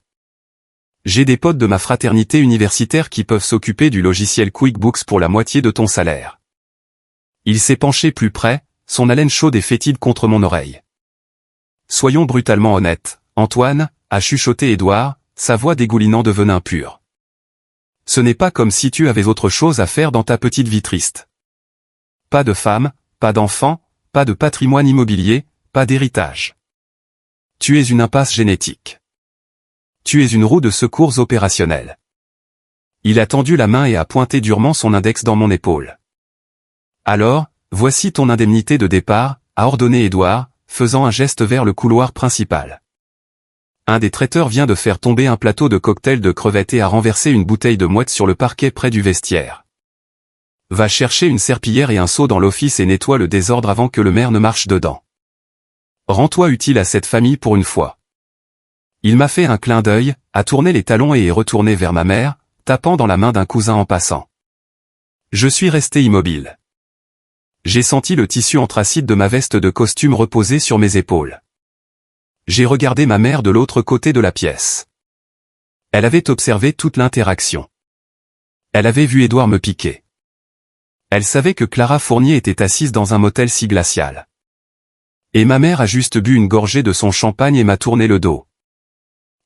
J'ai des potes de ma fraternité universitaire qui peuvent s'occuper du logiciel QuickBooks pour la moitié de ton salaire. Il s'est penché plus près, son haleine chaude et fétide contre mon oreille. Soyons brutalement honnêtes, Antoine, a chuchoté Édouard, sa voix dégoulinant de venin pur. Ce n'est pas comme si tu avais autre chose à faire dans ta petite vie triste. Pas de femme, pas d'enfant, pas de patrimoine immobilier, pas d'héritage. Tu es une impasse génétique. Tu es une roue de secours opérationnelle. Il a tendu la main et a pointé durement son index dans mon épaule. Alors, voici ton indemnité de départ, a ordonné Édouard, faisant un geste vers le couloir principal. Un des traiteurs vient de faire tomber un plateau de cocktail de crevettes et a renversé une bouteille de mouette sur le parquet près du vestiaire. Va chercher une serpillière et un seau dans l'office et nettoie le désordre avant que le maire ne marche dedans. Rends-toi utile à cette famille pour une fois. Il m'a fait un clin d'œil, a tourné les talons et est retourné vers ma mère, tapant dans la main d'un cousin en passant. Je suis resté immobile. J'ai senti le tissu anthracite de ma veste de costume reposer sur mes épaules. J'ai regardé ma mère de l'autre côté de la pièce. Elle avait observé toute l'interaction. Elle avait vu Édouard me piquer. Elle savait que Clara Fournier était assise dans un motel si glacial. Et ma mère a juste bu une gorgée de son champagne et m'a tourné le dos.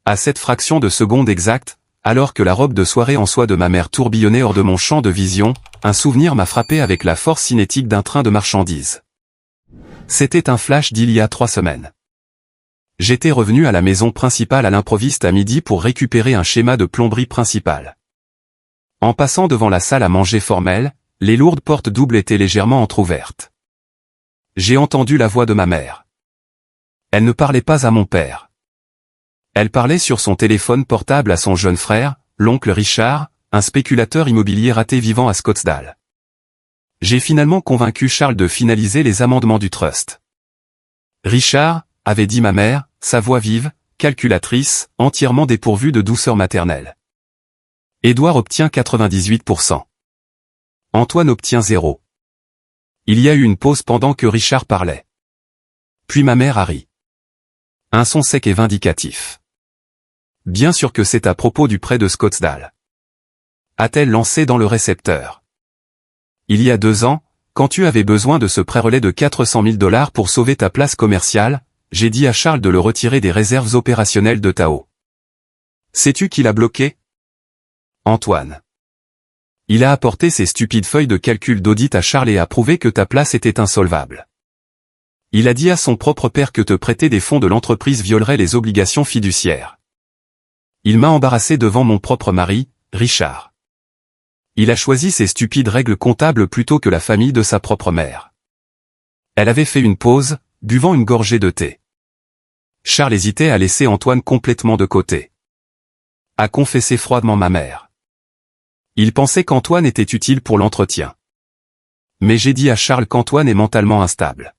À cette fraction de seconde exacte, alors que la robe de soirée en soie de ma mère tourbillonnait hors de mon champ de vision, un souvenir m'a frappé avec la force cinétique d'un train de marchandises. C'était un flash d'il y a 3 semaines. J'étais revenu à la maison principale à l'improviste à midi pour récupérer un schéma de plomberie principale. En passant devant la salle à manger formelle, les lourdes portes doubles étaient légèrement entr'ouvertes. J'ai entendu la voix de ma mère. Elle ne parlait pas à mon père. Elle parlait sur son téléphone portable à son jeune frère, l'oncle Richard, un spéculateur immobilier raté vivant à Scottsdale. J'ai finalement convaincu Charles de finaliser les amendements du trust. Richard, avait dit ma mère, sa voix vive, calculatrice, entièrement dépourvue de douceur maternelle. Édouard obtient 98%. Antoine obtient 0. Il y a eu une pause pendant que Richard parlait. Puis ma mère a ri. Un son sec et vindicatif. Bien sûr que c'est à propos du prêt de Scottsdale. A-t-elle lancé dans le récepteur. Il y a 2 ans, quand tu avais besoin de ce prêt-relais de 400 000 $ pour sauver ta place commerciale, j'ai dit à Charles de le retirer des réserves opérationnelles de Tao. Sais-tu qui l'a bloqué? Antoine. Il a apporté ses stupides feuilles de calcul d'audit à Charles et a prouvé que ta place était insolvable. Il a dit à son propre père que te prêter des fonds de l'entreprise violerait les obligations fiduciaires. Il m'a embarrassé devant mon propre mari, Richard. Il a choisi ses stupides règles comptables plutôt que la famille de sa propre mère. Elle avait fait une pause, buvant une gorgée de thé. Charles hésitait à laisser Antoine complètement de côté. A confessé froidement ma mère. Il pensait qu'Antoine était utile pour l'entretien. Mais j'ai dit à Charles qu'Antoine est mentalement instable.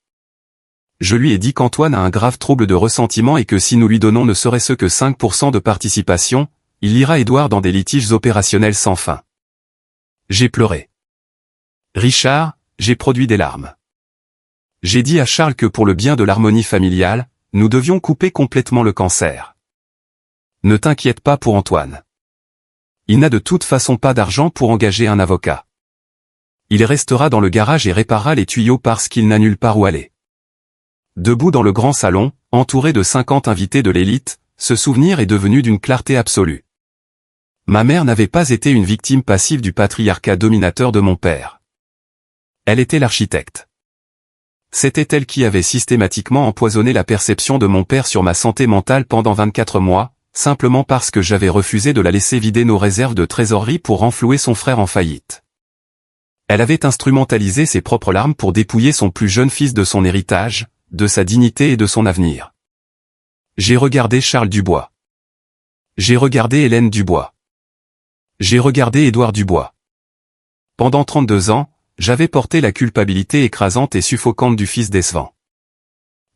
Je lui ai dit qu'Antoine a un grave trouble de ressentiment et que si nous lui donnons ne serait-ce que 5% de participation, il ira Édouard dans des litiges opérationnels sans fin. J'ai pleuré. Richard, j'ai produit des larmes. J'ai dit à Charles que pour le bien de l'harmonie familiale, nous devions couper complètement le cancer. Ne t'inquiète pas pour Antoine. Il n'a de toute façon pas d'argent pour engager un avocat. Il restera dans le garage et réparera les tuyaux parce qu'il n'a nulle part où aller. Debout dans le grand salon, entouré de 50 invités de l'élite, ce souvenir est devenu d'une clarté absolue. Ma mère n'avait pas été une victime passive du patriarcat dominateur de mon père. Elle était l'architecte. C'était elle qui avait systématiquement empoisonné la perception de mon père sur ma santé mentale pendant 24 mois, simplement parce que j'avais refusé de la laisser vider nos réserves de trésorerie pour renflouer son frère en faillite. Elle avait instrumentalisé ses propres larmes pour dépouiller son plus jeune fils de son héritage, de sa dignité et de son avenir. J'ai regardé Charles Dubois. J'ai regardé Hélène Dubois. J'ai regardé Édouard Dubois. Pendant 32 ans, j'avais porté la culpabilité écrasante et suffocante du fils décevant.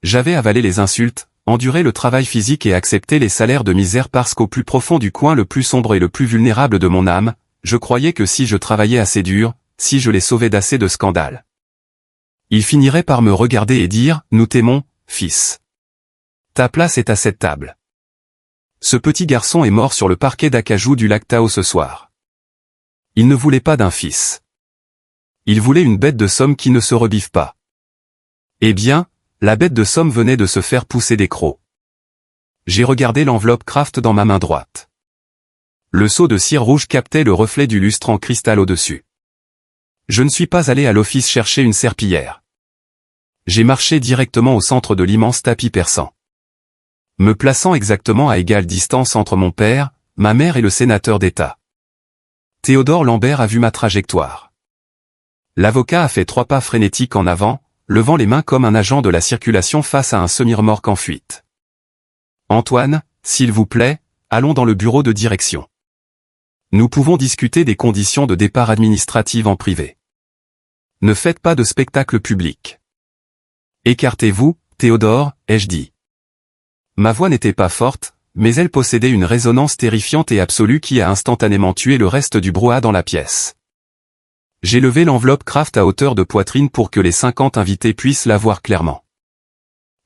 J'avais avalé les insultes, enduré le travail physique et accepté les salaires de misère parce qu'au plus profond du coin le plus sombre et le plus vulnérable de mon âme, je croyais que si je travaillais assez dur, si je les sauvais d'assez de scandales, ils finiraient par me regarder et dire « Nous t'aimons, fils. Ta place est à cette table. » Ce petit garçon est mort sur le parquet d'acajou du lac Tao ce soir. Il ne voulait pas d'un fils. Il voulait une bête de somme qui ne se rebiffe pas. Eh bien, la bête de somme venait de se faire pousser des crocs. J'ai regardé l'enveloppe Kraft dans ma main droite. Le seau de cire rouge captait le reflet du lustre en cristal au-dessus. Je ne suis pas allé à l'office chercher une serpillière. J'ai marché directement au centre de l'immense tapis persan. Me plaçant exactement à égale distance entre mon père, ma mère et le sénateur d'État. Théodore Lambert a vu ma trajectoire. L'avocat a fait 3 pas frénétiques en avant, levant les mains comme un agent de la circulation face à un semi-remorque en fuite. Antoine, s'il vous plaît, allons dans le bureau de direction. Nous pouvons discuter des conditions de départ administratives en privé. Ne faites pas de spectacle public. Écartez-vous, Théodore, ai-je dit. Ma voix n'était pas forte, mais elle possédait une résonance terrifiante et absolue qui a instantanément tué le reste du brouhaha dans la pièce. J'ai levé l'enveloppe Kraft à hauteur de poitrine pour que les 50 invités puissent la voir clairement.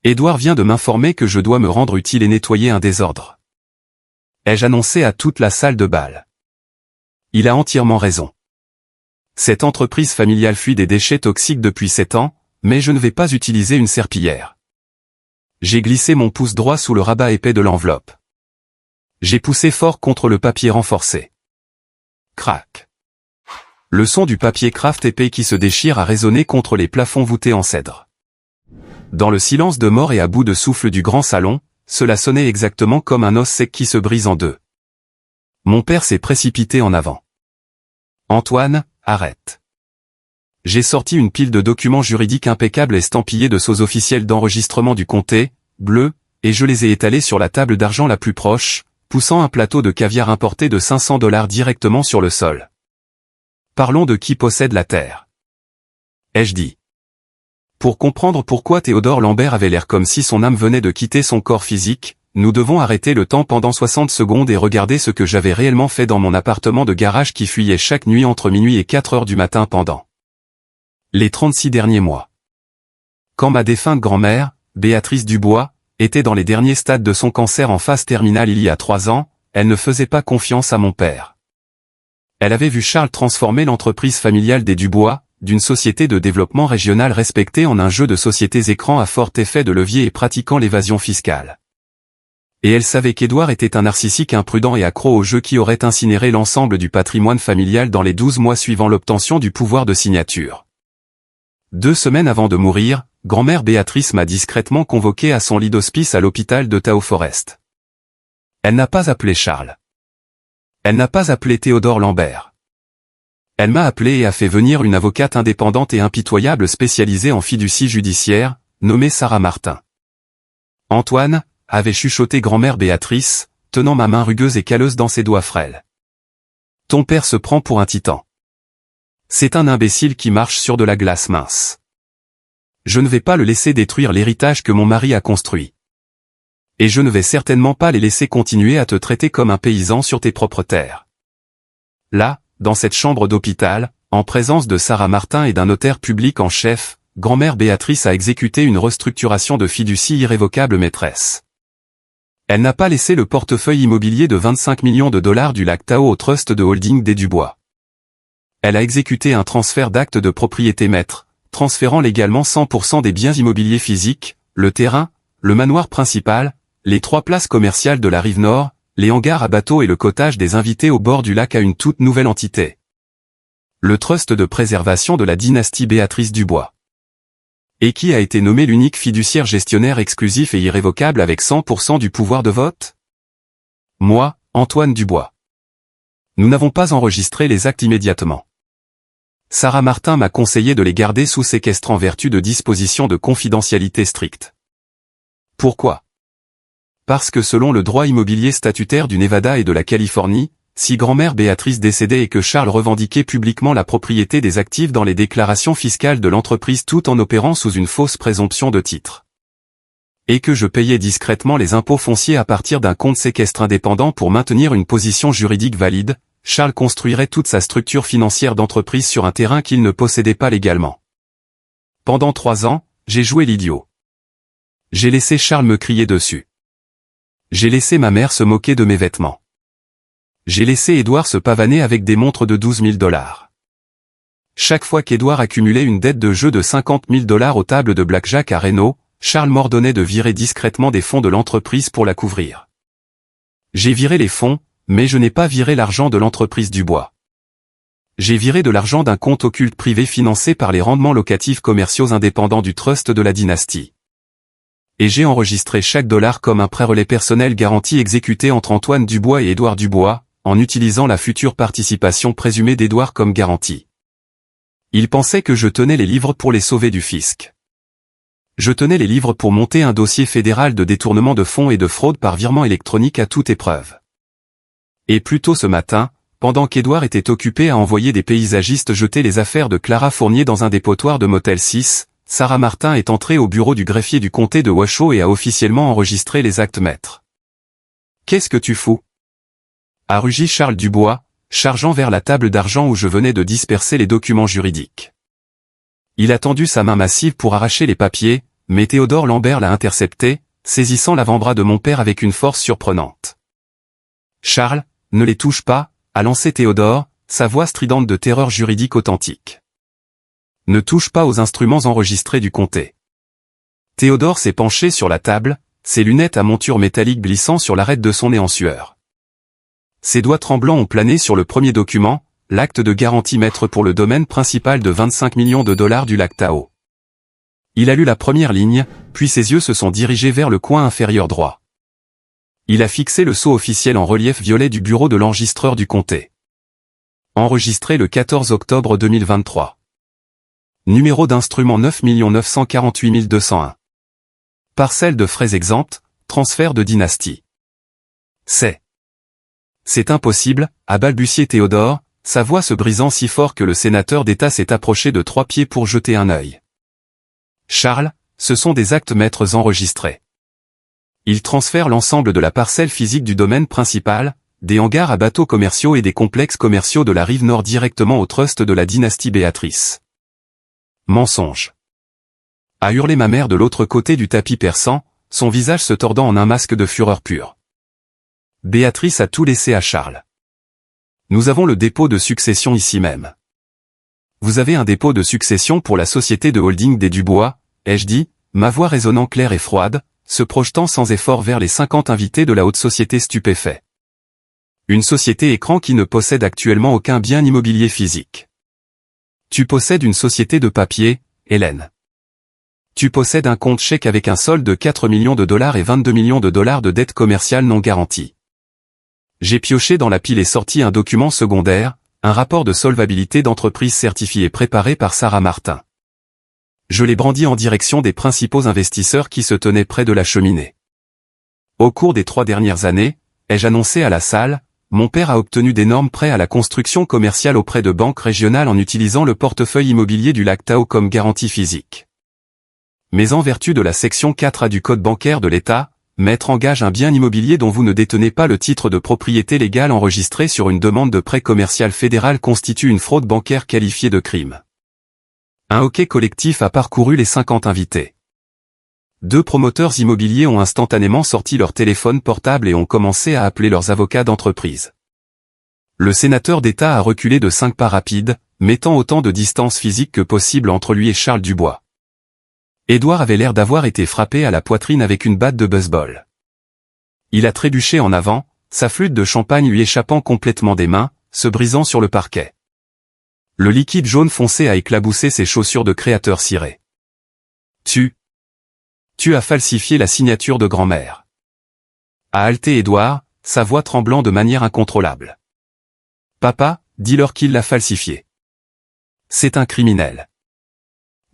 Édouard vient de m'informer que je dois me rendre utile et nettoyer un désordre. Ai-je annoncé à toute la salle de bal. Il a entièrement raison. Cette entreprise familiale fuit des déchets toxiques depuis 7 ans, mais je ne vais pas utiliser une serpillière. J'ai glissé mon pouce droit sous le rabat épais de l'enveloppe. J'ai poussé fort contre le papier renforcé. Crac. Le son du papier craft épais qui se déchire a résonné contre les plafonds voûtés en cèdre. Dans le silence de mort et à bout de souffle du grand salon, cela sonnait exactement comme un os sec qui se brise en deux. Mon père s'est précipité en avant. « Antoine, arrête. » J'ai sorti une pile de documents juridiques impeccables estampillés de sceaux officiels d'enregistrement du comté, bleus, et je les ai étalés sur la table d'argent la plus proche, poussant un plateau de caviar importé de $500 directement sur le sol. Parlons de qui possède la terre. Ai-je dit. Pour comprendre pourquoi Théodore Lambert avait l'air comme si son âme venait de quitter son corps physique, nous devons arrêter le temps pendant 60 secondes et regarder ce que j'avais réellement fait dans mon appartement de garage qui fuyait chaque nuit entre minuit et 4 heures du matin pendant les 36 derniers mois. Quand ma défunte grand-mère, Béatrice Dubois, était dans les derniers stades de son cancer en phase terminale il y a 3 ans, elle ne faisait pas confiance à mon père. Elle avait vu Charles transformer l'entreprise familiale des Dubois, d'une société de développement régional respectée en un jeu de sociétés écran à fort effet de levier et pratiquant l'évasion fiscale. Et elle savait qu'Édouard était un narcissique imprudent et accro au jeu qui aurait incinéré l'ensemble du patrimoine familial dans les 12 mois suivant l'obtention du pouvoir de signature. 2 semaines avant de mourir, grand-mère Béatrice m'a discrètement convoqué à son lit d'hospice à l'hôpital de Tao Forest. Elle n'a pas appelé Charles. Elle n'a pas appelé Théodore Lambert. Elle m'a appelé et a fait venir une avocate indépendante et impitoyable spécialisée en fiducie judiciaire, nommée Sarah Martin. Antoine, avait chuchoté grand-mère Béatrice, tenant ma main rugueuse et calleuse dans ses doigts frêles. Ton père se prend pour un titan. C'est un imbécile qui marche sur de la glace mince. Je ne vais pas le laisser détruire l'héritage que mon mari a construit. Et je ne vais certainement pas les laisser continuer à te traiter comme un paysan sur tes propres terres. Là, dans cette chambre d'hôpital, en présence de Sarah Martin et d'un notaire public en chef, grand-mère Béatrice a exécuté une restructuration de fiducie irrévocable maîtresse. Elle n'a pas laissé le portefeuille immobilier de 25 millions de dollars du lac Tao au trust de holding des Dubois. Elle a exécuté un transfert d'acte de propriété maître, transférant légalement 100% des biens immobiliers physiques, le terrain, le manoir principal, les 3 places commerciales de la rive nord, les hangars à bateaux et le cottage des invités au bord du lac à une toute nouvelle entité. Le trust de préservation de la dynastie Béatrice Dubois. Et qui a été nommé l'unique fiduciaire gestionnaire exclusif et irrévocable avec 100% du pouvoir de vote? Moi, Antoine Dubois. Nous n'avons pas enregistré les actes immédiatement. Sarah Martin m'a conseillé de les garder sous séquestre en vertu de dispositions de confidentialité strictes. Pourquoi? Parce que selon le droit immobilier statutaire du Nevada et de la Californie, si grand-mère Béatrice décédait et que Charles revendiquait publiquement la propriété des actifs dans les déclarations fiscales de l'entreprise tout en opérant sous une fausse présomption de titre, et que je payais discrètement les impôts fonciers à partir d'un compte séquestre indépendant pour maintenir une position juridique valide, Charles construirait toute sa structure financière d'entreprise sur un terrain qu'il ne possédait pas légalement. Pendant 3 ans, j'ai joué l'idiot. J'ai laissé Charles me crier dessus. J'ai laissé ma mère se moquer de mes vêtements. J'ai laissé Édouard se pavaner avec des montres de 12 000 $. Chaque fois qu'Édouard accumulait une dette de jeu de 50 000 $ aux tables de blackjack à Reno, Charles m'ordonnait de virer discrètement des fonds de l'entreprise pour la couvrir. J'ai viré les fonds, mais je n'ai pas viré l'argent de l'entreprise Dubois. J'ai viré de l'argent d'un compte occulte privé financé par les rendements locatifs commerciaux indépendants du trust de la dynastie. Et j'ai enregistré chaque dollar comme un prêt-relais personnel garanti exécuté entre Antoine Dubois et Édouard Dubois, en utilisant la future participation présumée d'Édouard comme garantie. Il pensait que je tenais les livres pour les sauver du fisc. Je tenais les livres pour monter un dossier fédéral de détournement de fonds et de fraude par virement électronique à toute épreuve. Et plus tôt ce matin, pendant qu'Édouard était occupé à envoyer des paysagistes jeter les affaires de Clara Fournier dans un dépotoir de Motel 6, Sarah Martin est entrée au bureau du greffier du comté de Washoe et a officiellement enregistré les actes maîtres. « Qu'est-ce que tu fous ?» a rugi Charles Dubois, chargeant vers la table d'argent où je venais de disperser les documents juridiques. Il a tendu sa main massive pour arracher les papiers, mais Théodore Lambert l'a intercepté, saisissant l'avant-bras de mon père avec une force surprenante. « Charles, ne les touche pas », a lancé Théodore, sa voix stridente de terreur juridique authentique. Ne touche pas aux instruments enregistrés du comté. Théodore s'est penché sur la table, ses lunettes à monture métallique glissant sur l'arête de son nez en sueur. Ses doigts tremblants ont plané sur le premier document, l'acte de garantie maître pour le domaine principal de 25 millions de dollars du lac Tahoe. Il a lu la première ligne, puis ses yeux se sont dirigés vers le coin inférieur droit. Il a fixé le sceau officiel en relief violet du bureau de l'enregistreur du comté. Enregistré le 14 octobre 2023. Numéro d'instrument 9 948 201. Parcelle de frais exemptes, transfert de dynastie. C'est impossible, a balbutié Théodore, sa voix se brisant si fort que le sénateur d'État s'est approché de 3 pieds pour jeter un œil. Charles, ce sont des actes maîtres enregistrés. Ils transfèrent l'ensemble de la parcelle physique du domaine principal, des hangars à bateaux commerciaux et des complexes commerciaux de la rive nord directement au trust de la dynastie Béatrice. Mensonge. A hurlé ma mère de l'autre côté du tapis persan, son visage se tordant en un masque de fureur pure. Béatrice a tout laissé à Charles. Nous avons le dépôt de succession ici même. Vous avez un dépôt de succession pour la société de holding des Dubois, ai-je dit, ma voix résonnant claire et froide, se projetant sans effort vers les 50 invités de la haute société stupéfaits. Une société écran qui ne possède actuellement aucun bien immobilier physique. Tu possèdes une société de papier, Hélène. Tu possèdes un compte chèque avec un solde de 4 millions de dollars et 22 millions de dollars de dettes commerciales non garanties. J'ai pioché dans la pile et sorti un document secondaire, un rapport de solvabilité d'entreprise certifié préparé par Sarah Martin. Je l'ai brandi en direction des principaux investisseurs qui se tenaient près de la cheminée. Au cours des 3 dernières années, ai-je annoncé à la salle, mon père a obtenu d'énormes prêts à la construction commerciale auprès de banques régionales en utilisant le portefeuille immobilier du lac Tahoe comme garantie physique. Mais en vertu de la section 4A du Code bancaire de l'État, mettre en gage un bien immobilier dont vous ne détenez pas le titre de propriété légale enregistré sur une demande de prêt commercial fédéral constitue une fraude bancaire qualifiée de crime. Un hoquet collectif a parcouru les 50 invités. 2 promoteurs immobiliers ont instantanément sorti leur téléphone portable et ont commencé à appeler leurs avocats d'entreprise. Le sénateur d'État a reculé de 5 pas rapides, mettant autant de distance physique que possible entre lui et Charles Dubois. Édouard avait l'air d'avoir été frappé à la poitrine avec une batte de baseball. Il a trébuché en avant, sa flûte de champagne lui échappant complètement des mains, se brisant sur le parquet. Le liquide jaune foncé a éclaboussé ses chaussures de créateur ciré. Tu as falsifié la signature de grand-mère. A haleté Édouard, sa voix tremblant de manière incontrôlable. Papa, dis-leur qu'il l'a falsifié. C'est un criminel.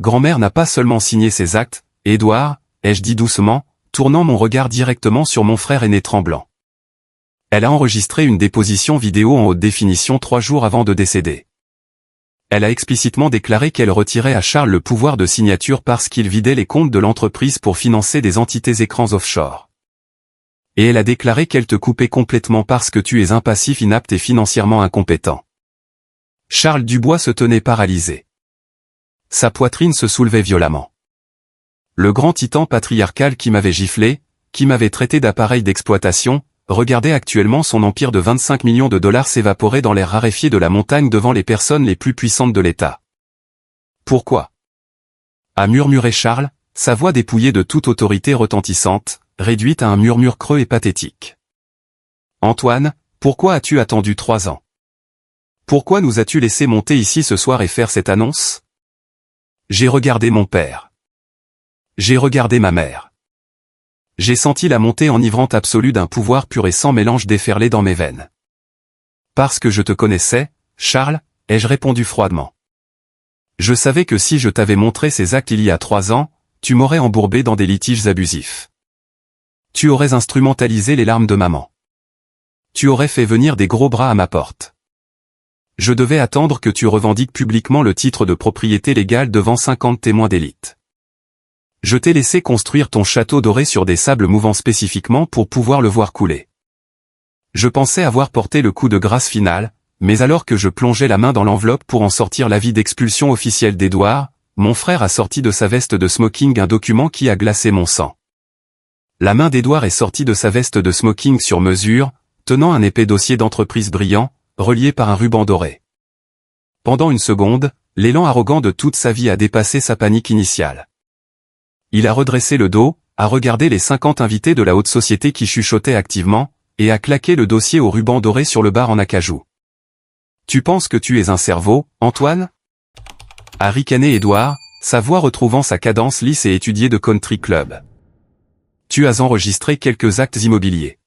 Grand-mère n'a pas seulement signé ses actes, Édouard, ai-je dit doucement, tournant mon regard directement sur mon frère aîné tremblant. Elle a enregistré une déposition vidéo en haute définition 3 jours avant de décéder. Elle a explicitement déclaré qu'elle retirait à Charles le pouvoir de signature parce qu'il vidait les comptes de l'entreprise pour financer des entités écrans offshore. Et elle a déclaré qu'elle te coupait complètement parce que tu es un passif inapte et financièrement incompétent. Charles Dubois se tenait paralysé. Sa poitrine se soulevait violemment. Le grand titan patriarcal qui m'avait giflé, qui m'avait traité d'appareil d'exploitation, regardait actuellement son empire de 25 millions de dollars s'évaporer dans l'air raréfié de la montagne devant les personnes les plus puissantes de l'État. Pourquoi ? A murmuré Charles, sa voix dépouillée de toute autorité retentissante, réduite à un murmure creux et pathétique. Antoine, pourquoi as-tu attendu 3 ans ? Pourquoi nous as-tu laissé monter ici ce soir et faire cette annonce ? J'ai regardé mon père. J'ai regardé ma mère. J'ai senti la montée enivrante absolue d'un pouvoir pur et sans mélange déferler dans mes veines. Parce que je te connaissais, Charles, ai-je répondu froidement. Je savais que si je t'avais montré ces actes il y a 3 ans, tu m'aurais embourbé dans des litiges abusifs. Tu aurais instrumentalisé les larmes de maman. Tu aurais fait venir des gros bras à ma porte. Je devais attendre que tu revendiques publiquement le titre de propriété légale devant 50 témoins d'élite. Je t'ai laissé construire ton château doré sur des sables mouvants spécifiquement pour pouvoir le voir couler. Je pensais avoir porté le coup de grâce final, mais alors que je plongeais la main dans l'enveloppe pour en sortir l'avis d'expulsion officiel d'Édouard, mon frère a sorti de sa veste de smoking un document qui a glacé mon sang. La main d'Édouard est sortie de sa veste de smoking sur mesure, tenant un épais dossier d'entreprise brillant, relié par un ruban doré. Pendant une seconde, l'élan arrogant de toute sa vie a dépassé sa panique initiale. Il a redressé le dos, a regardé les 50 invités de la haute société qui chuchotaient activement, et a claqué le dossier au ruban doré sur le bar en acajou. Tu penses que tu es un cerveau, Antoine? A ricané Édouard, sa voix retrouvant sa cadence lisse et étudiée de country club. Tu as enregistré quelques actes immobiliers.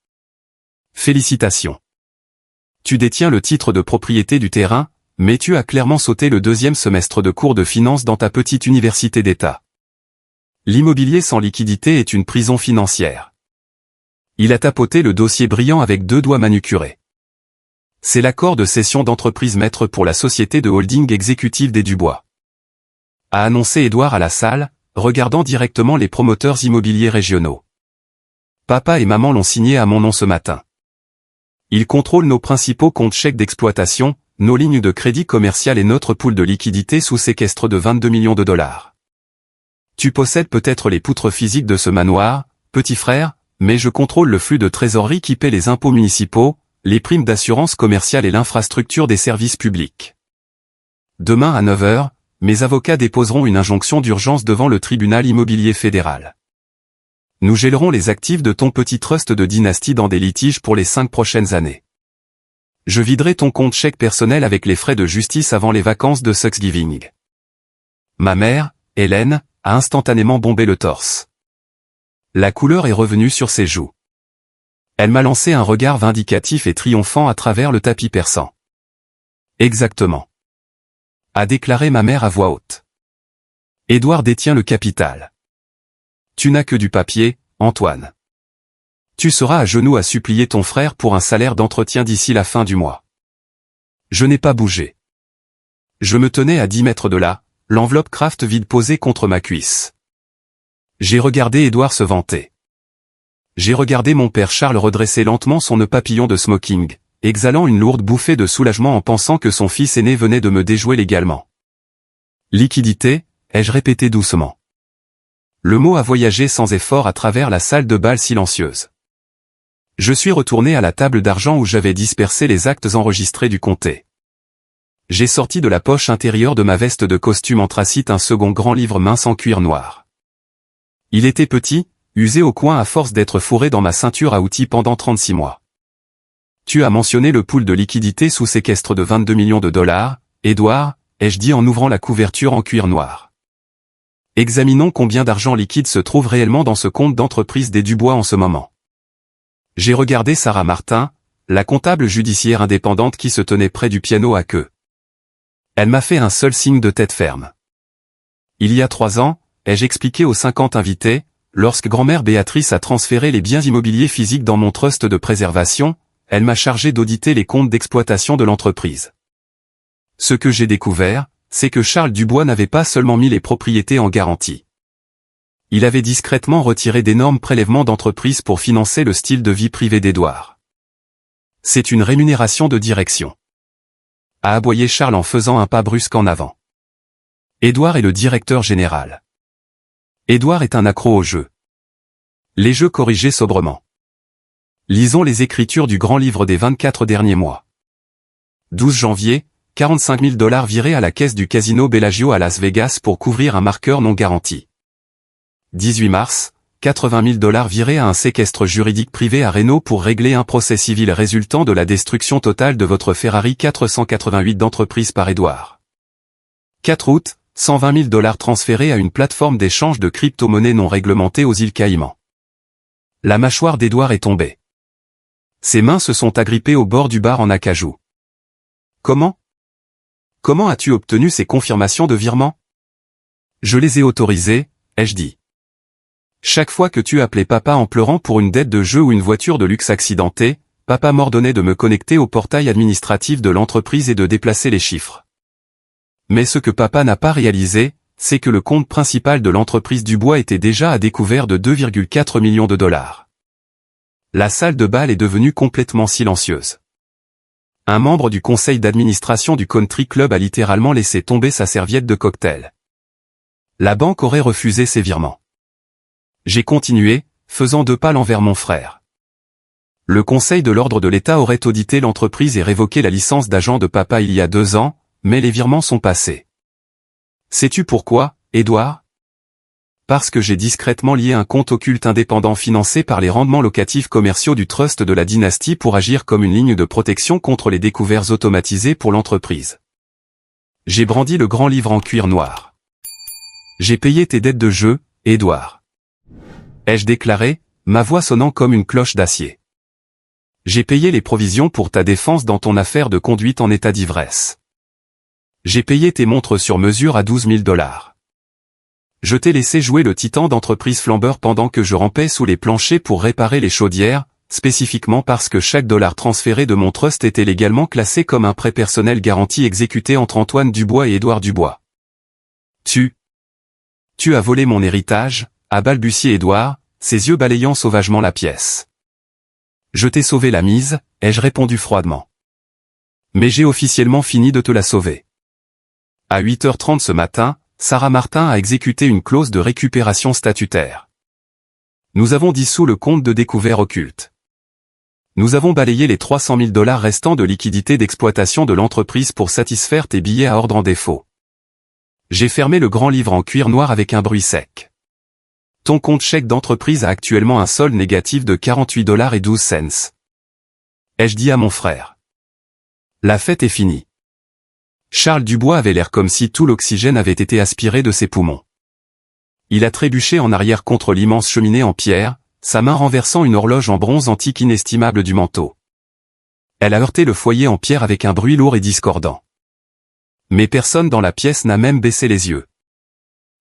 Félicitations. Tu détiens le titre de propriété du terrain, mais tu as clairement sauté le 2e semestre de cours de finance dans ta petite université d'État. L'immobilier sans liquidité est une prison financière. Il a tapoté le dossier brillant avec 2 doigts manucurés. C'est l'accord de cession d'entreprise maître pour la société de holding exécutive des Dubois. A annoncé Édouard à la salle, regardant directement les promoteurs immobiliers régionaux. Papa et maman l'ont signé à mon nom ce matin. Ils contrôlent nos principaux comptes chèques d'exploitation, nos lignes de crédit commercial et notre pool de liquidité sous séquestre de 22 millions de dollars. Tu possèdes peut-être les poutres physiques de ce manoir, petit frère, mais je contrôle le flux de trésorerie qui paie les impôts municipaux, les primes d'assurance commerciale et l'infrastructure des services publics. Demain à 9 h, mes avocats déposeront une injonction d'urgence devant le tribunal immobilier fédéral. Nous gèlerons les actifs de ton petit trust de dynastie dans des litiges pour les 5 prochaines années. Je viderai ton compte chèque personnel avec les frais de justice avant les vacances de Thanksgiving. Ma mère, Hélène, a instantanément bombé le torse. La couleur est revenue sur ses joues. Elle m'a lancé un regard vindicatif et triomphant à travers le tapis persan. Exactement. A déclaré ma mère à voix haute. Édouard détient le capital. Tu n'as que du papier, Antoine. Tu seras à genoux à supplier ton frère pour un salaire d'entretien d'ici la fin du mois. Je n'ai pas bougé. Je me tenais à 10 mètres de là, l'enveloppe Kraft vide posée contre ma cuisse. J'ai regardé Édouard se vanter. J'ai regardé mon père Charles redresser lentement son nœud papillon de smoking, exhalant une lourde bouffée de soulagement en pensant que son fils aîné venait de me déjouer légalement. Liquidité, ai-je répété doucement. Le mot a voyagé sans effort à travers la salle de bal silencieuse. Je suis retourné à la table d'argent où j'avais dispersé les actes enregistrés du comté. J'ai sorti de la poche intérieure de ma veste de costume anthracite un second grand livre mince en cuir noir. Il était petit, usé au coin à force d'être fourré dans ma ceinture à outils pendant 36 mois. Tu as mentionné le pool de liquidité sous séquestre de 22 millions de dollars, Édouard, ai-je dit en ouvrant la couverture en cuir noir. Examinons combien d'argent liquide se trouve réellement dans ce compte d'entreprise des Dubois en ce moment. J'ai regardé Sarah Martin, la comptable judiciaire indépendante qui se tenait près du piano à queue. Elle m'a fait un seul signe de tête ferme. Il y a 3 ans, ai-je expliqué aux 50 invités, lorsque grand-mère Béatrice a transféré les biens immobiliers physiques dans mon trust de préservation, elle m'a chargé d'auditer les comptes d'exploitation de l'entreprise. Ce que j'ai découvert, c'est que Charles Dubois n'avait pas seulement mis les propriétés en garantie. Il avait discrètement retiré d'énormes prélèvements d'entreprise pour financer le style de vie privé d'Édouard. C'est une rémunération de direction. A aboyé Charles en faisant un pas brusque en avant. Édouard est le directeur général. Édouard est un accro aux jeux. Les jeux corrigés sobrement. Lisons les écritures du grand livre des 24 derniers mois. 12 janvier, 45 000 $ virés à la caisse du casino Bellagio à Las Vegas pour couvrir un marqueur non garanti. 18 mars, 80 000 $ virés à un séquestre juridique privé à Reno pour régler un procès civil résultant de la destruction totale de votre Ferrari 488 d'entreprise par Édouard. 4 août, 120 000 $ transférés à une plateforme d'échange de crypto-monnaies non réglementée aux îles Caïmans. La mâchoire d'Édouard est tombée. Ses mains se sont agrippées au bord du bar en acajou. Comment as-tu obtenu ces confirmations de virement? Je les ai autorisées, ai-je dit. Chaque fois que tu appelais papa en pleurant pour une dette de jeu ou une voiture de luxe accidentée, papa m'ordonnait de me connecter au portail administratif de l'entreprise et de déplacer les chiffres. Mais ce que papa n'a pas réalisé, c'est que le compte principal de l'entreprise Dubois était déjà à découvert de 2,4 millions de dollars. La salle de bal est devenue complètement silencieuse. Un membre du conseil d'administration du country club a littéralement laissé tomber sa serviette de cocktail. La banque aurait refusé ses virements. J'ai continué, faisant 2 pas envers mon frère. Le Conseil de l'ordre de l'État aurait audité l'entreprise et révoqué la licence d'agent de papa il y a 2 ans, mais les virements sont passés. Sais-tu pourquoi, Édouard? parce que j'ai discrètement lié un compte occulte indépendant financé par les rendements locatifs commerciaux du trust de la dynastie pour agir comme une ligne de protection contre les découvertes automatisées pour l'entreprise. J'ai brandi le grand livre en cuir noir. J'ai payé tes dettes de jeu, Édouard. Ai-je déclaré, ma voix sonnant comme une cloche d'acier. J'ai payé les provisions pour ta défense dans ton affaire de conduite en état d'ivresse. J'ai payé tes montres sur mesure à 12 000 $. Je t'ai laissé jouer le titan d'entreprise flambeur pendant que je rampais sous les planchers pour réparer les chaudières, spécifiquement parce que chaque dollar transféré de mon trust était légalement classé comme un prêt personnel garanti exécuté entre Antoine Dubois et Édouard Dubois. Tu as volé mon héritage, a balbutié Édouard, ses yeux balayant sauvagement la pièce. Je t'ai sauvé la mise, ai-je répondu froidement. Mais j'ai officiellement fini de te la sauver. À 8h30 ce matin, Sarah Martin a exécuté une clause de récupération statutaire. Nous avons dissous le compte de découvert occulte. Nous avons balayé les 300 000 $ restants de liquidité d'exploitation de l'entreprise pour satisfaire tes billets à ordre en défaut. J'ai fermé le grand livre en cuir noir avec un bruit sec. Ton compte chèque d'entreprise a actuellement un solde négatif de 48,12 $. Ai-je dit à mon frère. La fête est finie. Charles Dubois avait l'air comme si tout l'oxygène avait été aspiré de ses poumons. Il a trébuché en arrière contre l'immense cheminée en pierre, sa main renversant une horloge en bronze antique inestimable du manteau. Elle a heurté le foyer en pierre avec un bruit lourd et discordant. Mais personne dans la pièce n'a même baissé les yeux.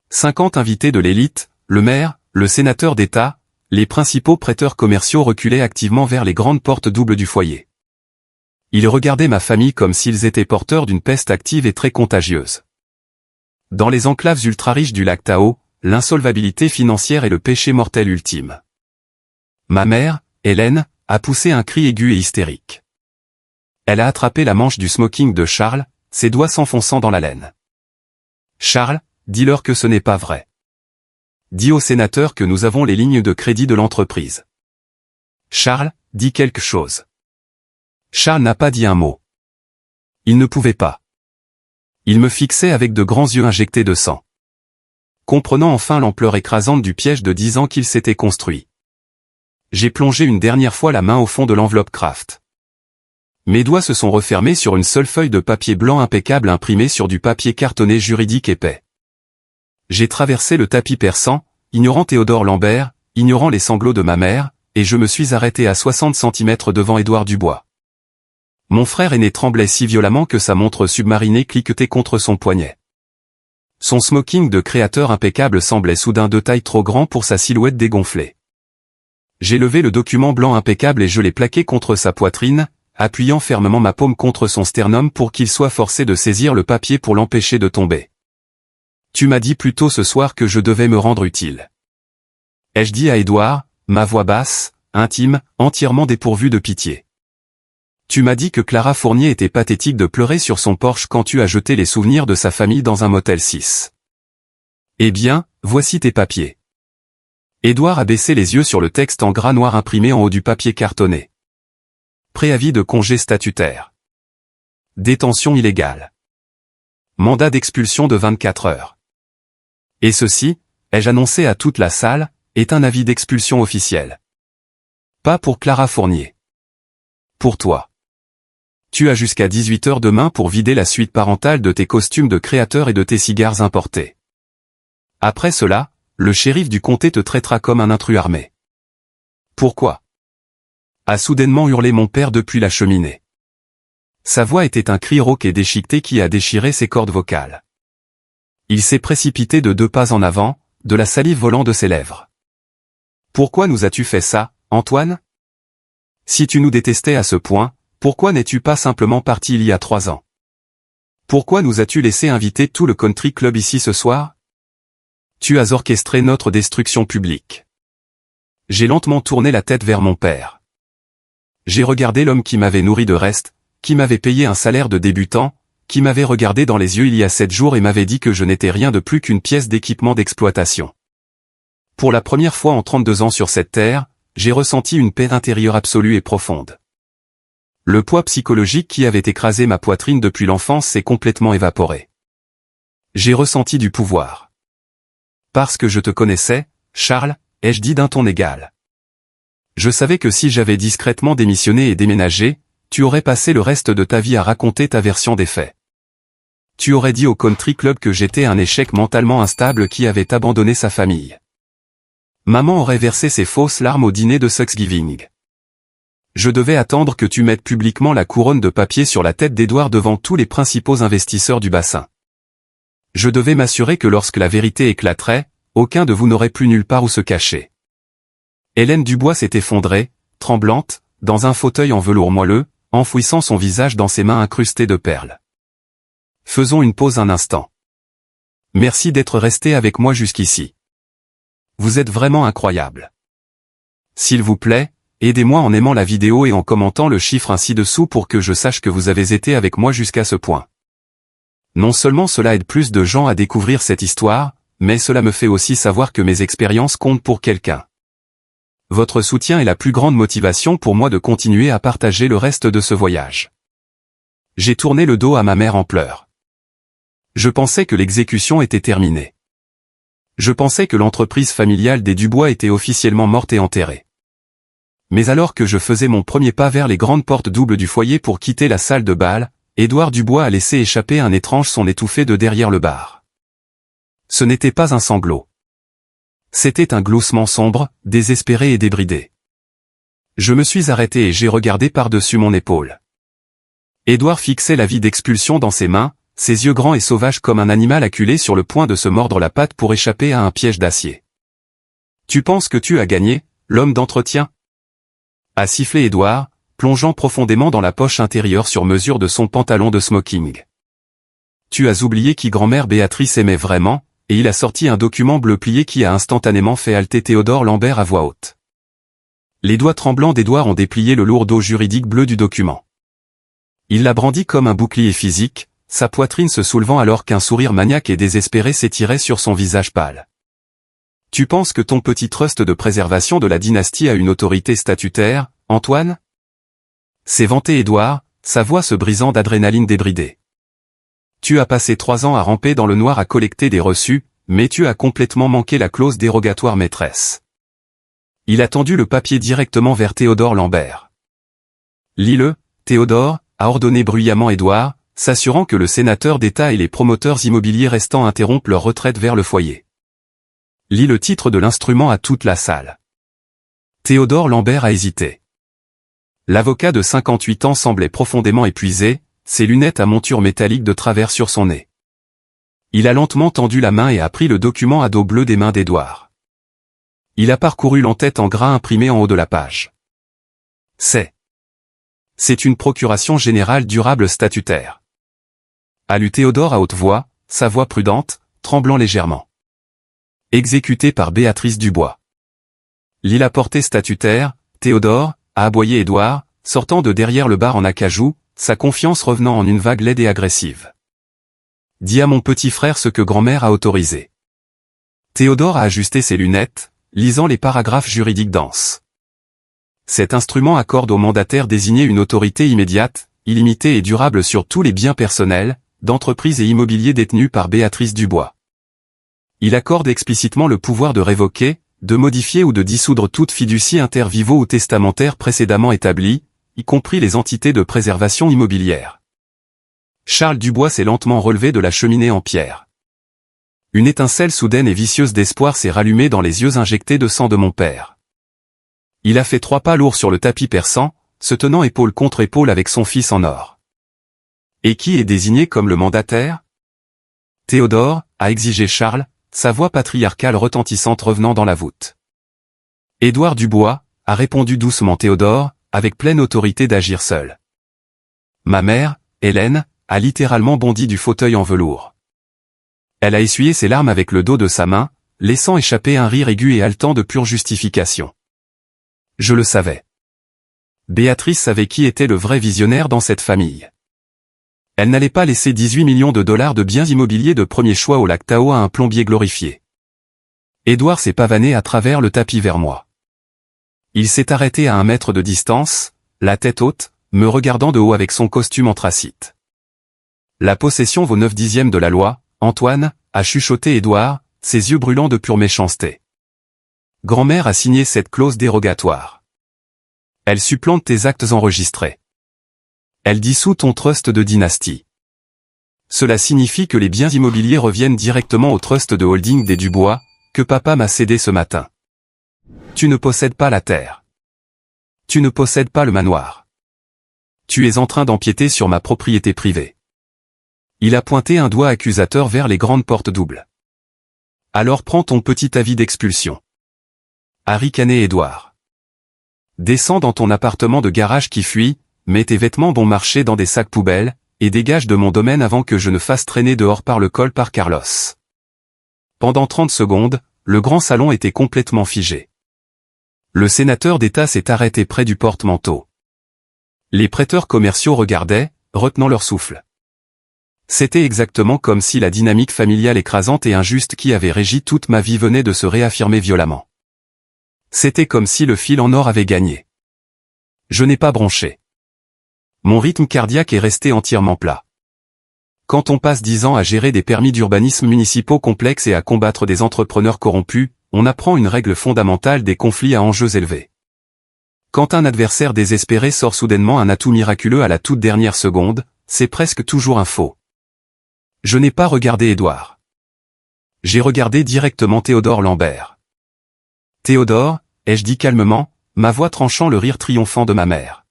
50 invités de l'élite, le maire, le sénateur d'État, les principaux prêteurs commerciaux reculaient activement vers les grandes portes doubles du foyer. Ils regardaient ma famille comme s'ils étaient porteurs d'une peste active et très contagieuse. Dans les enclaves ultra-riches du lac Tao, l'insolvabilité financière est le péché mortel ultime. Ma mère, Hélène, a poussé un cri aigu et hystérique. Elle a attrapé la manche du smoking de Charles, ses doigts s'enfonçant dans la laine. Charles, dis-leur que ce n'est pas vrai. Dis au sénateur que nous avons les lignes de crédit de l'entreprise. Charles, dis quelque chose. Charles n'a pas dit un mot. Il ne pouvait pas. Il me fixait avec de grands yeux injectés de sang. Comprenant enfin l'ampleur écrasante du piège de 10 ans qu'il s'était construit. J'ai plongé une dernière fois la main au fond de l'enveloppe Kraft. Mes doigts se sont refermés sur une seule feuille de papier blanc impeccable imprimée sur du papier cartonné juridique épais. J'ai traversé le tapis persan, ignorant Théodore Lambert, ignorant les sanglots de ma mère, et je me suis arrêté à 60 cm devant Édouard Dubois. Mon frère aîné tremblait si violemment que sa montre submarinée cliquetait contre son poignet. Son smoking de créateur impeccable semblait soudain de taille trop grand pour sa silhouette dégonflée. J'ai levé le document blanc impeccable et je l'ai plaqué contre sa poitrine, appuyant fermement ma paume contre son sternum pour qu'il soit forcé de saisir le papier pour l'empêcher de tomber. Tu m'as dit plus tôt ce soir que je devais me rendre utile. Ai-je dit à Édouard, ma voix basse, intime, entièrement dépourvue de pitié. Tu m'as dit que Clara Fournier était pathétique de pleurer sur son porche quand tu as jeté les souvenirs de sa famille dans un motel 6. Eh bien, voici tes papiers. Édouard a baissé les yeux sur le texte en gras noir imprimé en haut du papier cartonné. Préavis de congé statutaire. Détention illégale. Mandat d'expulsion de 24 heures. Et ceci, ai-je annoncé à toute la salle, est un avis d'expulsion officiel. Pas pour Clara Fournier. Pour toi. Tu as jusqu'à 18 h demain pour vider la suite parentale de tes costumes de créateur et de tes cigares importés. Après cela, le shérif du comté te traitera comme un intrus armé. Pourquoi ? A soudainement hurlé mon père depuis la cheminée. Sa voix était un cri rauque et déchiqueté qui a déchiré ses cordes vocales. Il s'est précipité de 2 pas en avant, de la salive volant de ses lèvres. Pourquoi nous as-tu fait ça, Antoine ? Si tu nous détestais à ce point, pourquoi n'es-tu pas simplement parti il y a 3 ans ? Pourquoi nous as-tu laissé inviter tout le country club ici ce soir ? Tu as orchestré notre destruction publique. J'ai lentement tourné la tête vers mon père. J'ai regardé l'homme qui m'avait nourri de reste, qui m'avait payé un salaire de débutant, qui m'avait regardé dans les yeux il y a 7 jours et m'avait dit que je n'étais rien de plus qu'une pièce d'équipement d'exploitation. Pour la première fois en 32 ans sur cette terre, j'ai ressenti une paix intérieure absolue et profonde. Le poids psychologique qui avait écrasé ma poitrine depuis l'enfance s'est complètement évaporé. J'ai ressenti du pouvoir. Parce que je te connaissais, Charles, ai-je dit d'un ton égal. Je savais que si j'avais discrètement démissionné et déménagé, tu aurais passé le reste de ta vie à raconter ta version des faits. Tu aurais dit au country club que j'étais un échec mentalement instable qui avait abandonné sa famille. Maman aurait versé ses fausses larmes au dîner de Thanksgiving. Je devais attendre que tu mettes publiquement la couronne de papier sur la tête d'Édouard devant tous les principaux investisseurs du bassin. Je devais m'assurer que lorsque la vérité éclaterait, aucun de vous n'aurait plus nulle part où se cacher. Hélène Dubois s'est effondrée, tremblante, dans un fauteuil en velours moelleux, enfouissant son visage dans ses mains incrustées de perles. Faisons une pause un instant. Merci d'être resté avec moi jusqu'ici. Vous êtes vraiment incroyable. S'il vous plaît, aidez-moi en aimant la vidéo et en commentant le chiffre ainsi dessous pour que je sache que vous avez été avec moi jusqu'à ce point. Non seulement cela aide plus de gens à découvrir cette histoire, mais cela me fait aussi savoir que mes expériences comptent pour quelqu'un. Votre soutien est la plus grande motivation pour moi de continuer à partager le reste de ce voyage. J'ai tourné le dos à ma mère en pleurs. Je pensais que l'exécution était terminée. Je pensais que l'entreprise familiale des Dubois était officiellement morte et enterrée. Mais alors que je faisais mon premier pas vers les grandes portes doubles du foyer pour quitter la salle de bal, Édouard Dubois a laissé échapper un étrange son étouffé de derrière le bar. Ce n'était pas un sanglot. C'était un gloussement sombre, désespéré et débridé. Je me suis arrêté et j'ai regardé par-dessus mon épaule. Édouard fixait la vie d'expulsion dans ses mains, ses yeux grands et sauvages comme un animal acculé sur le point de se mordre la patte pour échapper à un piège d'acier. « Tu penses que tu as gagné, l'homme d'entretien ?» a sifflé Édouard, plongeant profondément dans la poche intérieure sur mesure de son pantalon de smoking. « Tu as oublié qui grand-mère Béatrice aimait vraiment ?» et il a sorti un document bleu plié qui a instantanément fait halter Théodore Lambert à voix haute. Les doigts tremblants d'Édouard ont déplié le lourd dos juridique bleu du document. Il l'a brandi comme un bouclier physique, sa poitrine se soulevant alors qu'un sourire maniaque et désespéré s'étirait sur son visage pâle. « Tu penses que ton petit trust de préservation de la dynastie a une autorité statutaire, Antoine ?» s'est vanté Édouard, sa voix se brisant d'adrénaline débridée. Tu as passé 3 ans à ramper dans le noir à collecter des reçus, mais tu as complètement manqué la clause dérogatoire maîtresse. Il a tendu le papier directement vers Théodore Lambert. Lis-le, Théodore, a ordonné bruyamment Édouard, s'assurant que le sénateur d'État et les promoteurs immobiliers restants interrompent leur retraite vers le foyer. Lis le titre de l'instrument à toute la salle. Théodore Lambert a hésité. L'avocat de 58 ans semblait profondément épuisé, ses lunettes à monture métallique de travers sur son nez. Il a lentement tendu la main et a pris le document à dos bleu des mains d'Édouard. Il a parcouru l'entête en gras imprimé en haut de la page. C'est une procuration générale durable statutaire. A lu Théodore à haute voix, sa voix prudente, tremblant légèrement. Exécuté par Béatrice Dubois. Lis la portée statutaire, Théodore, a aboyé Édouard, sortant de derrière le bar en acajou, sa confiance revenant en une vague laide et agressive. Dis à mon petit frère ce que grand-mère a autorisé. Théodore a ajusté ses lunettes, lisant les paragraphes juridiques denses. Cet instrument accorde au mandataire désigné une autorité immédiate, illimitée et durable sur tous les biens personnels, d'entreprises et immobiliers détenus par Béatrice Dubois. Il accorde explicitement le pouvoir de révoquer, de modifier ou de dissoudre toute fiducie inter vivo ou testamentaire précédemment établie, y compris les entités de préservation immobilière. Charles Dubois s'est lentement relevé de la cheminée en pierre. Une étincelle soudaine et vicieuse d'espoir s'est rallumée dans les yeux injectés de sang de mon père. Il a fait 3 pas lourds sur le tapis persan, se tenant épaule contre épaule avec son fils en or. Et qui est désigné comme le mandataire ? Théodore, a exigé Charles, sa voix patriarcale retentissante revenant dans la voûte. Édouard Dubois, a répondu doucement Théodore, avec pleine autorité d'agir seul. Ma mère, Hélène, a littéralement bondi du fauteuil en velours. Elle a essuyé ses larmes avec le dos de sa main, laissant échapper un rire aigu et haletant de pure justification. Je le savais. Béatrice savait qui était le vrai visionnaire dans cette famille. Elle n'allait pas laisser 18 millions de dollars de biens immobiliers de premier choix au lac Tahoe à un plombier glorifié. Édouard s'est pavané à travers le tapis vers moi. Il s'est arrêté à 1 mètre de distance, la tête haute, me regardant de haut avec son costume anthracite. La possession vaut 9/10 de la loi, Antoine, a chuchoté Édouard, ses yeux brûlants de pure méchanceté. Grand-mère a signé cette clause dérogatoire. Elle supplante tes actes enregistrés. Elle dissout ton trust de dynastie. Cela signifie que les biens immobiliers reviennent directement au trust de holding des Dubois, que papa m'a cédé ce matin. Tu ne possèdes pas la terre. Tu ne possèdes pas le manoir. Tu es en train d'empiéter sur ma propriété privée. Il a pointé un doigt accusateur vers les grandes portes doubles. Alors prends ton petit avis d'expulsion. A ricané Édouard. Descends dans ton appartement de garage qui fuit, mets tes vêtements bon marché dans des sacs poubelles, et dégage de mon domaine avant que je ne fasse traîner dehors par le col par Carlos. Pendant 30 secondes, le grand salon était complètement figé. Le sénateur d'État s'est arrêté près du porte-manteau. Les prêteurs commerciaux regardaient, retenant leur souffle. C'était exactement comme si la dynamique familiale écrasante et injuste qui avait régi toute ma vie venait de se réaffirmer violemment. C'était comme si le fil en or avait gagné. Je n'ai pas bronché. Mon rythme cardiaque est resté entièrement plat. Quand on passe 10 ans à gérer des permis d'urbanisme municipaux complexes et à combattre des entrepreneurs corrompus, on apprend une règle fondamentale des conflits à enjeux élevés. Quand un adversaire désespéré sort soudainement un atout miraculeux à la toute dernière seconde, c'est presque toujours un faux. Je n'ai pas regardé Édouard. J'ai regardé directement Théodore Lambert. Théodore, ai-je dit calmement, ma voix tranchant le rire triomphant de ma mère.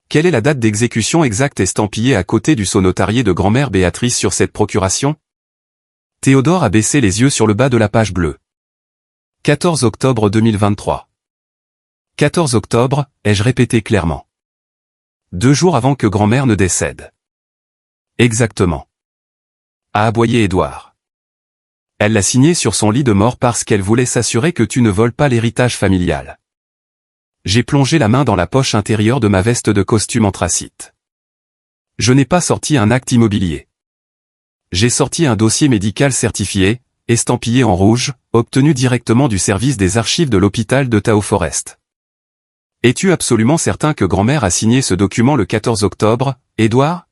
Quelle est la date d'exécution exacte estampillée à côté du sceau notarié de grand-mère Béatrice sur cette procuration? Théodore a baissé les yeux sur le bas de la page bleue. 14 octobre 2023. 14 octobre, ai-je répété clairement. 2 jours avant que grand-mère ne décède. Exactement. A aboyé Édouard. Elle l'a signé sur son lit de mort parce qu'elle voulait s'assurer que tu ne voles pas l'héritage familial. J'ai plongé la main dans la poche intérieure de ma veste de costume anthracite. Je n'ai pas sorti un acte immobilier. J'ai sorti un dossier médical certifié, estampillé en rouge, obtenu directement du service des archives de l'hôpital de Tao Forest. Es-tu absolument certain que grand-mère a signé ce document le 14 octobre, Édouard?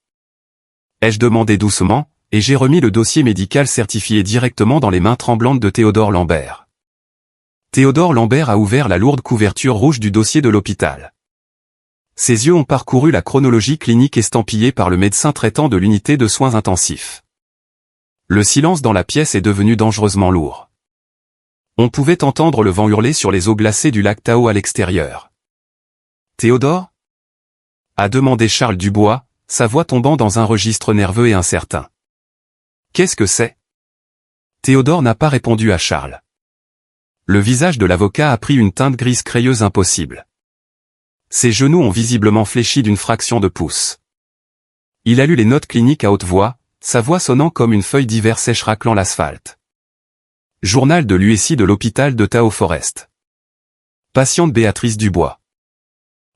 Ai-je demandé doucement, et j'ai remis le dossier médical certifié directement dans les mains tremblantes de Théodore Lambert. Théodore Lambert a ouvert la lourde couverture rouge du dossier de l'hôpital. Ses yeux ont parcouru la chronologie clinique estampillée par le médecin traitant de l'unité de soins intensifs. Le silence dans la pièce est devenu dangereusement lourd. On pouvait entendre le vent hurler sur les eaux glacées du lac Tao à l'extérieur. Théodore? A demandé Charles Dubois, sa voix tombant dans un registre nerveux et incertain. Qu'est-ce que c'est? Théodore n'a pas répondu à Charles. Le visage de l'avocat a pris une teinte grise crayeuse impossible. Ses genoux ont visiblement fléchi d'une fraction de pouce. Il a lu les notes cliniques à haute voix, sa voix sonnant comme une feuille d'hiver sèche raclant l'asphalte. Journal de l'USI de l'hôpital de Tao Forest. Patiente Béatrice Dubois.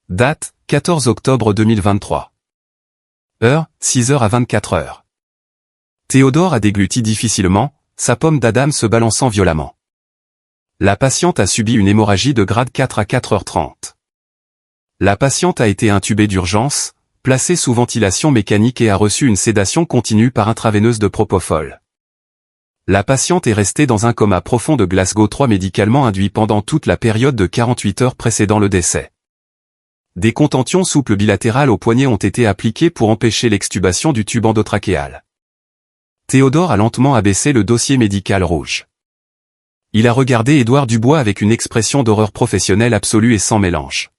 Date, 14 octobre 2023. Heure, 6h à 24h. Théodore a dégluti difficilement, sa pomme d'Adam se balançant violemment. La patiente a subi une hémorragie de grade 4 à 4h30. La patiente a été intubée d'urgence, placée sous ventilation mécanique et a reçu une sédation continue par intraveineuse de propofol. La patiente est restée dans un coma profond de Glasgow 3 médicalement induit pendant toute la période de 48 heures précédant le décès. Des contentions souples bilatérales au poignet ont été appliquées pour empêcher l'extubation du tube endotrachéal. Théodore a lentement abaissé le dossier médical rouge. Il a regardé Édouard Dubois avec une expression d'horreur professionnelle absolue et sans mélange.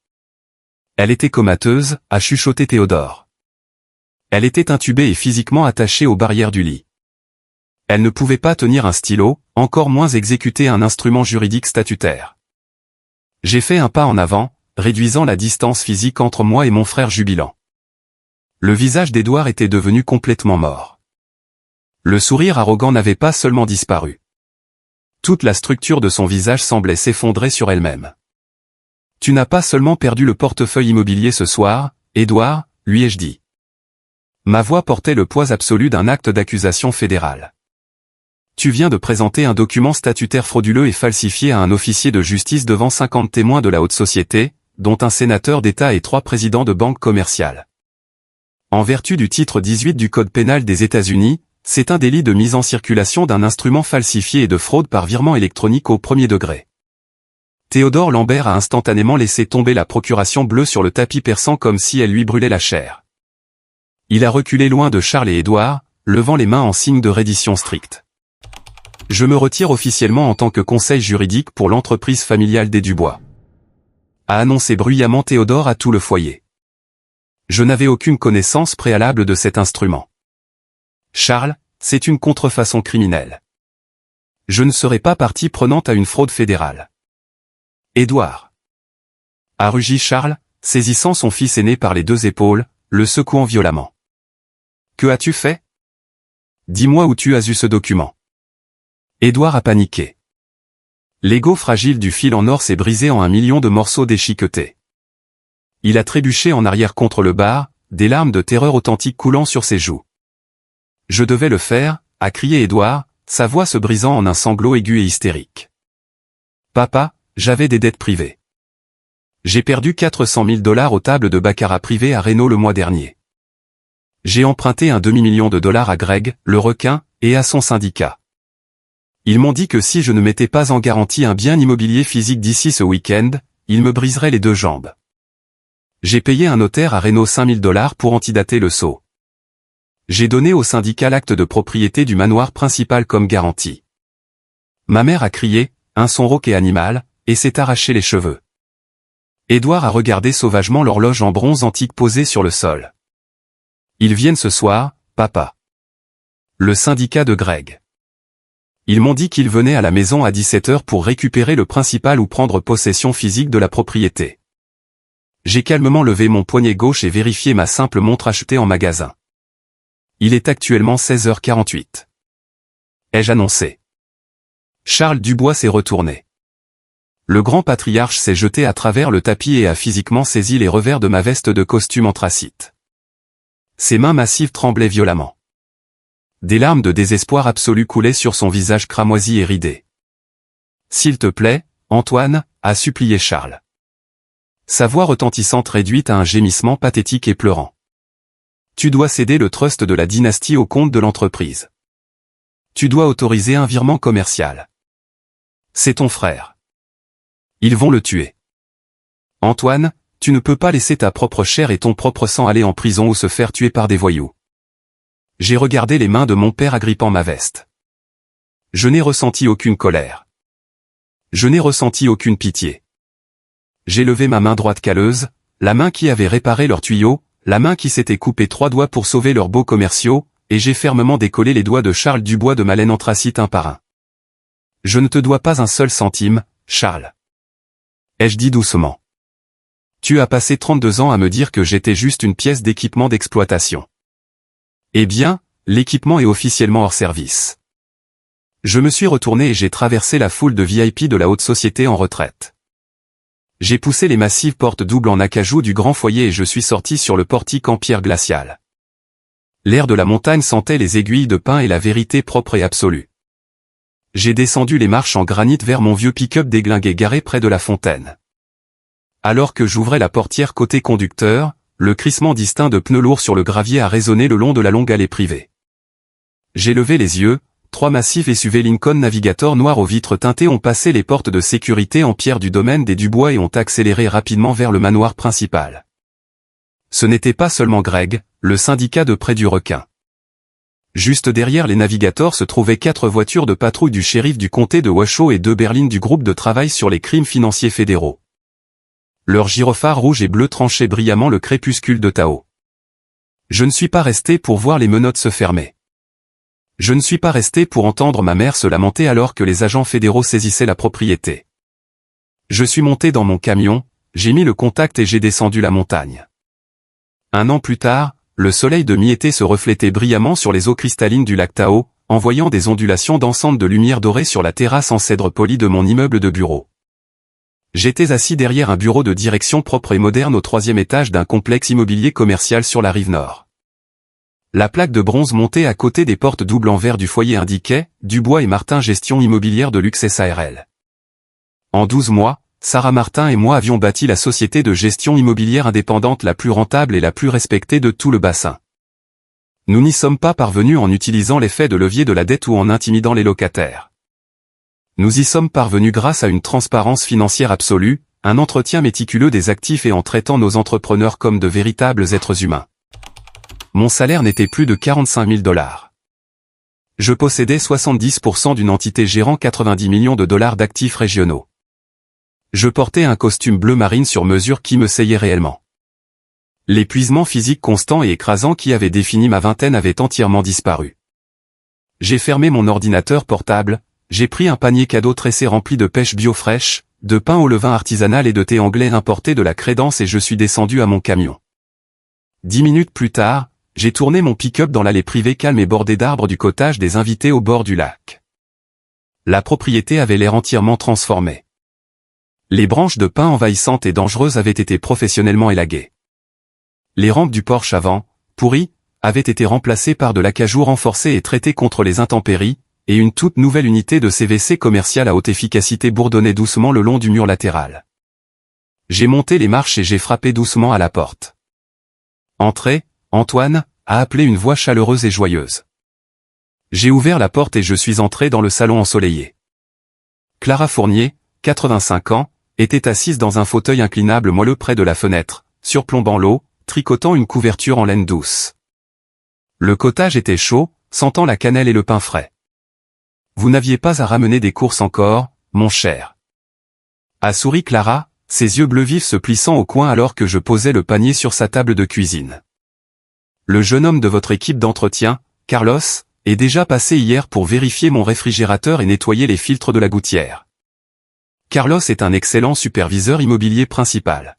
Elle était comateuse, a chuchoté Théodore. Elle était intubée et physiquement attachée aux barrières du lit. Elle ne pouvait pas tenir un stylo, encore moins exécuter un instrument juridique statutaire. J'ai fait un pas en avant, réduisant la distance physique entre moi et mon frère jubilant. Le visage d'Édouard était devenu complètement mort. Le sourire arrogant n'avait pas seulement disparu. Toute la structure de son visage semblait s'effondrer sur elle-même. Tu n'as pas seulement perdu le portefeuille immobilier ce soir, Édouard, lui ai-je dit. Ma voix portait le poids absolu d'un acte d'accusation fédéral. Tu viens de présenter un document statutaire frauduleux et falsifié à un officier de justice devant 50 témoins de la haute société, dont un sénateur d'État et 3 présidents de banques commerciales. En vertu du titre 18 du Code pénal des États-Unis, c'est un délit de mise en circulation d'un instrument falsifié et de fraude par virement électronique au premier degré. Théodore Lambert a instantanément laissé tomber la procuration bleue sur le tapis perçant comme si elle lui brûlait la chair. Il a reculé loin de Charles et Édouard, levant les mains en signe de reddition stricte. Je me retire officiellement en tant que conseil juridique pour l'entreprise familiale des Dubois. A annoncé bruyamment Théodore à tout le foyer. Je n'avais aucune connaissance préalable de cet instrument. Charles, c'est une contrefaçon criminelle. Je ne serai pas partie prenante à une fraude fédérale. Édouard. A rugi Charles, saisissant son fils aîné par les deux épaules, le secouant violemment. Que as-tu fait? Dis-moi où tu as eu ce document. Édouard a paniqué. L'ego fragile du fil en or s'est brisé en 1 million de morceaux déchiquetés. Il a trébuché en arrière contre le bar, des larmes de terreur authentique coulant sur ses joues. Je devais le faire, a crié Édouard, sa voix se brisant en un sanglot aigu et hystérique. Papa, j'avais des dettes privées. J'ai perdu 400 000 $ aux tables de baccarat privées à Reno le mois dernier. J'ai emprunté un demi-million de dollars à Greg, le requin, et à son syndicat. Ils m'ont dit que si je ne mettais pas en garantie un bien immobilier physique d'ici ce week-end, ils me briseraient les deux jambes. J'ai payé un notaire à Reno 5 000 $ pour antidater le sceau. J'ai donné au syndicat l'acte de propriété du manoir principal comme garantie. Ma mère a crié, un son rauque et animal, et s'est arraché les cheveux. Édouard a regardé sauvagement l'horloge en bronze antique posée sur le sol. Ils viennent ce soir, papa. Le syndicat de Greg. Ils m'ont dit qu'ils venaient à la maison à 17 h pour récupérer le principal ou prendre possession physique de la propriété. J'ai calmement levé mon poignet gauche et vérifié ma simple montre achetée en magasin. Il est actuellement 16h48. Ai-je annoncé? Charles Dubois s'est retourné. Le grand patriarche s'est jeté à travers le tapis et a physiquement saisi les revers de ma veste de costume anthracite. Ses mains massives tremblaient violemment. Des larmes de désespoir absolu coulaient sur son visage cramoisi et ridé. « S'il te plaît, Antoine » a supplié Charles. Sa voix retentissante réduite à un gémissement pathétique et pleurant. « Tu dois céder le trust de la dynastie au compte de l'entreprise. Tu dois autoriser un virement commercial. C'est ton frère. Ils vont le tuer. Antoine, tu ne peux pas laisser ta propre chair et ton propre sang aller en prison ou se faire tuer par des voyous. » J'ai regardé les mains de mon père agrippant ma veste. Je n'ai ressenti aucune colère. Je n'ai ressenti aucune pitié. J'ai levé ma main droite calleuse, la main qui avait réparé leurs tuyaux, la main qui s'était coupé 3 doigts pour sauver leurs beaux commerciaux, et j'ai fermement décollé les doigts de Charles Dubois de ma laine anthracite un par un. Je ne te dois pas un seul centime, Charles. Ai-je dit doucement. Tu as passé 32 ans à me dire que j'étais juste une pièce d'équipement d'exploitation. Eh bien, l'équipement est officiellement hors service. Je me suis retourné et j'ai traversé la foule de VIP de la haute société en retraite. J'ai poussé les massives portes doubles en acajou du grand foyer et je suis sorti sur le portique en pierre glaciale. L'air de la montagne sentait les aiguilles de pin et la vérité propre et absolue. J'ai descendu les marches en granit vers mon vieux pick-up déglingué garé près de la fontaine. Alors que j'ouvrais la portière côté conducteur, le crissement distinct de pneus lourds sur le gravier a résonné le long de la longue allée privée. J'ai levé les yeux, 3 massifs SUV Lincoln Navigator noirs aux vitres teintées ont passé les portes de sécurité en pierre du domaine des Dubois et ont accéléré rapidement vers le manoir principal. Ce n'était pas seulement Greg, le syndicat de près du requin. Juste derrière les Navigators se trouvaient 4 voitures de patrouille du shérif du comté de Washoe et 2 berlines du groupe de travail sur les crimes financiers fédéraux. Leurs gyrophares rouges et bleus tranchaient brillamment le crépuscule de Tao. Je ne suis pas resté pour voir les menottes se fermer. Je ne suis pas resté pour entendre ma mère se lamenter alors que les agents fédéraux saisissaient la propriété. Je suis monté dans mon camion, j'ai mis le contact et j'ai descendu la montagne. 1 an plus tard, le soleil de mi-été se reflétait brillamment sur les eaux cristallines du lac Tao, envoyant des ondulations dansantes de lumière dorée sur la terrasse en cèdre poli de mon immeuble de bureau. J'étais assis derrière un bureau de direction propre et moderne au 3e étage d'un complexe immobilier commercial sur la rive nord. La plaque de bronze montée à côté des portes doubles en verre du foyer indiquait « Dubois et Martin Gestion immobilière de luxe SARL ». En 12 mois, Sarah Martin et moi avions bâti la société de gestion immobilière indépendante la plus rentable et la plus respectée de tout le bassin. Nous n'y sommes pas parvenus en utilisant l'effet de levier de la dette ou en intimidant les locataires. Nous y sommes parvenus grâce à une transparence financière absolue, un entretien méticuleux des actifs et en traitant nos entrepreneurs comme de véritables êtres humains. Mon salaire n'était plus de 45 000 $. Je possédais 70% d'une entité gérant 90 millions de dollars d'actifs régionaux. Je portais un costume bleu marine sur mesure qui me seyait réellement. L'épuisement physique constant et écrasant qui avait défini ma vingtaine avait entièrement disparu. J'ai fermé mon ordinateur portable, j'ai pris un panier cadeau tressé rempli de pêche bio fraîche, de pain au levain artisanal et de thé anglais importé de la Crédence et je suis descendu à mon camion. 10 minutes plus tard, j'ai tourné mon pick-up dans l'allée privée calme et bordée d'arbres du cottage des invités au bord du lac. La propriété avait l'air entièrement transformée. Les branches de pin envahissantes et dangereuses avaient été professionnellement élaguées. Les rampes du porche avant, pourries, avaient été remplacées par de l'acajou renforcé et traité contre les intempéries, et une toute nouvelle unité de CVC commerciale à haute efficacité bourdonnait doucement le long du mur latéral. J'ai monté les marches et j'ai frappé doucement à la porte. Entrez, Antoine, a appelé une voix chaleureuse et joyeuse. J'ai ouvert la porte et je suis entré dans le salon ensoleillé. Clara Fournier, 85 ans, était assise dans un fauteuil inclinable moelleux près de la fenêtre, surplombant l'eau, tricotant une couverture en laine douce. Le cottage était chaud, sentant la cannelle et le pain frais. Vous n'aviez pas à ramener des courses encore, mon cher. A souri Clara, ses yeux bleus vifs se plissant au coin alors que je posais le panier sur sa table de cuisine. Le jeune homme de votre équipe d'entretien, Carlos, est déjà passé hier pour vérifier mon réfrigérateur et nettoyer les filtres de la gouttière. Carlos est un excellent superviseur immobilier principal.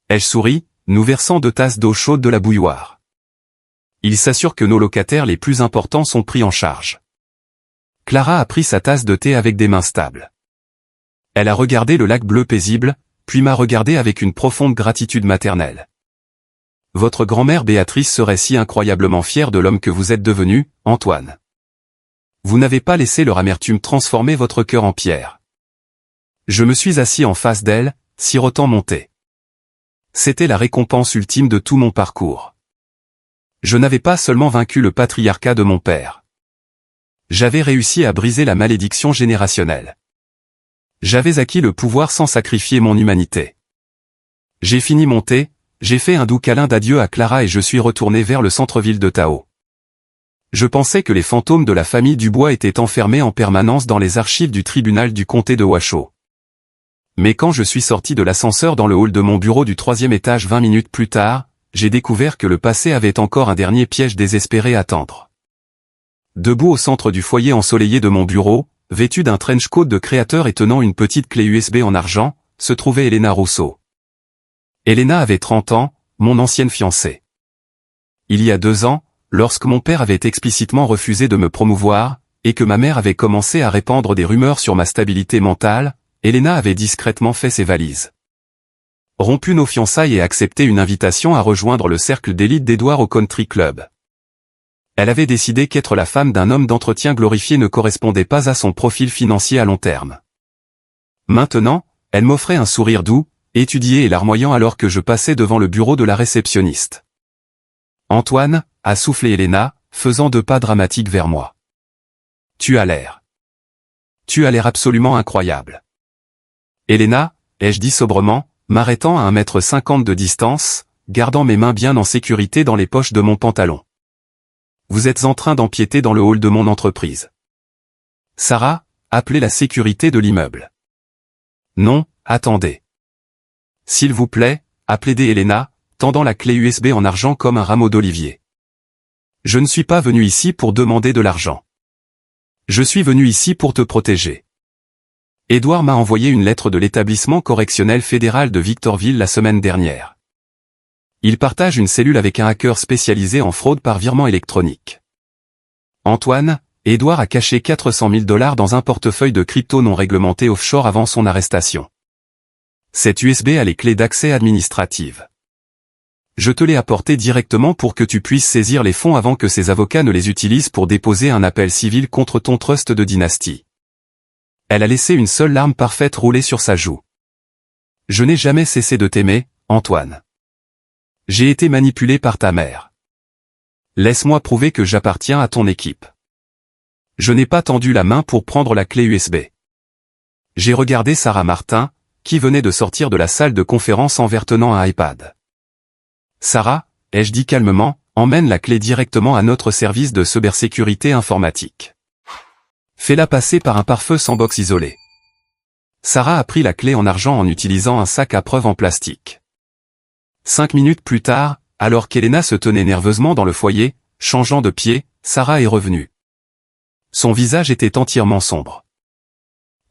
Ai-je souri, nous versant 2 tasses d'eau chaude de la bouilloire. Il s'assure que nos locataires les plus importants sont pris en charge. Clara a pris sa tasse de thé avec des mains stables. Elle a regardé le lac bleu paisible, puis m'a regardé avec une profonde gratitude maternelle. Votre grand-mère Béatrice serait si incroyablement fière de l'homme que vous êtes devenu, Antoine. Vous n'avez pas laissé leur amertume transformer votre cœur en pierre. Je me suis assis en face d'elle, sirotant mon thé. C'était la récompense ultime de tout mon parcours. Je n'avais pas seulement vaincu le patriarcat de mon père. J'avais réussi à briser la malédiction générationnelle. J'avais acquis le pouvoir sans sacrifier mon humanité. J'ai fini mon thé, j'ai fait un doux câlin d'adieu à Clara et je suis retourné vers le centre-ville de Tao. Je pensais que les fantômes de la famille Dubois étaient enfermés en permanence dans les archives du tribunal du comté de Washoe. Mais quand je suis sorti de l'ascenseur dans le hall de mon bureau du 3e étage 20 minutes plus tard, j'ai découvert que le passé avait encore un dernier piège désespéré à tendre. Debout au centre du foyer ensoleillé de mon bureau, vêtue d'un trench coat de créateur et tenant une petite clé USB en argent, se trouvait Elena Rousseau. Elena avait 30 ans, mon ancienne fiancée. Il y a 2 ans, lorsque mon père avait explicitement refusé de me promouvoir, et que ma mère avait commencé à répandre des rumeurs sur ma stabilité mentale, Elena avait discrètement fait ses valises. Rompu nos fiançailles et accepté une invitation à rejoindre le cercle d'élite d'Edouard au Country Club. Elle avait décidé qu'être la femme d'un homme d'entretien glorifié ne correspondait pas à son profil financier à long terme. Maintenant, elle m'offrait un sourire doux, étudié et larmoyant alors que je passais devant le bureau de la réceptionniste. Antoine, a soufflé Elena, faisant 2 pas dramatiques vers moi. Tu as l'air absolument incroyable. Elena, ai-je dit sobrement, m'arrêtant à 1,50 m de distance, gardant mes mains bien en sécurité dans les poches de mon pantalon. Vous êtes en train d'empiéter dans le hall de mon entreprise. Sarah, appelez la sécurité de l'immeuble. Non, attendez. S'il vous plaît, a plaidé Elena, tendant la clé USB en argent comme un rameau d'olivier. Je ne suis pas venu ici pour demander de l'argent. Je suis venu ici pour te protéger. Édouard m'a envoyé une lettre de l'établissement correctionnel fédéral de Victorville la semaine dernière. Il partage une cellule avec un hacker spécialisé en fraude par virement électronique. Antoine, Édouard a caché 400 000 $ dans un portefeuille de crypto non réglementé offshore avant son arrestation. Cet USB a les clés d'accès administratives. Je te l'ai apporté directement pour que tu puisses saisir les fonds avant que ses avocats ne les utilisent pour déposer un appel civil contre ton trust de dynastie. Elle a laissé une seule larme parfaite rouler sur sa joue. Je n'ai jamais cessé de t'aimer, Antoine. J'ai été manipulé par ta mère. Laisse-moi prouver que j'appartiens à ton équipe. Je n'ai pas tendu la main pour prendre la clé USB. J'ai regardé Sarah Martin, qui venait de sortir de la salle de conférence en tenant un iPad. Sarah, ai-je dit calmement, emmène la clé directement à notre service de cybersécurité informatique. Fais-la passer par un pare-feu sans box isolé. Sarah a pris la clé en argent en utilisant un sac à preuve en plastique. 5 minutes plus tard, alors qu'Elena se tenait nerveusement dans le foyer, changeant de pied, Sarah est revenue. Son visage était entièrement sombre.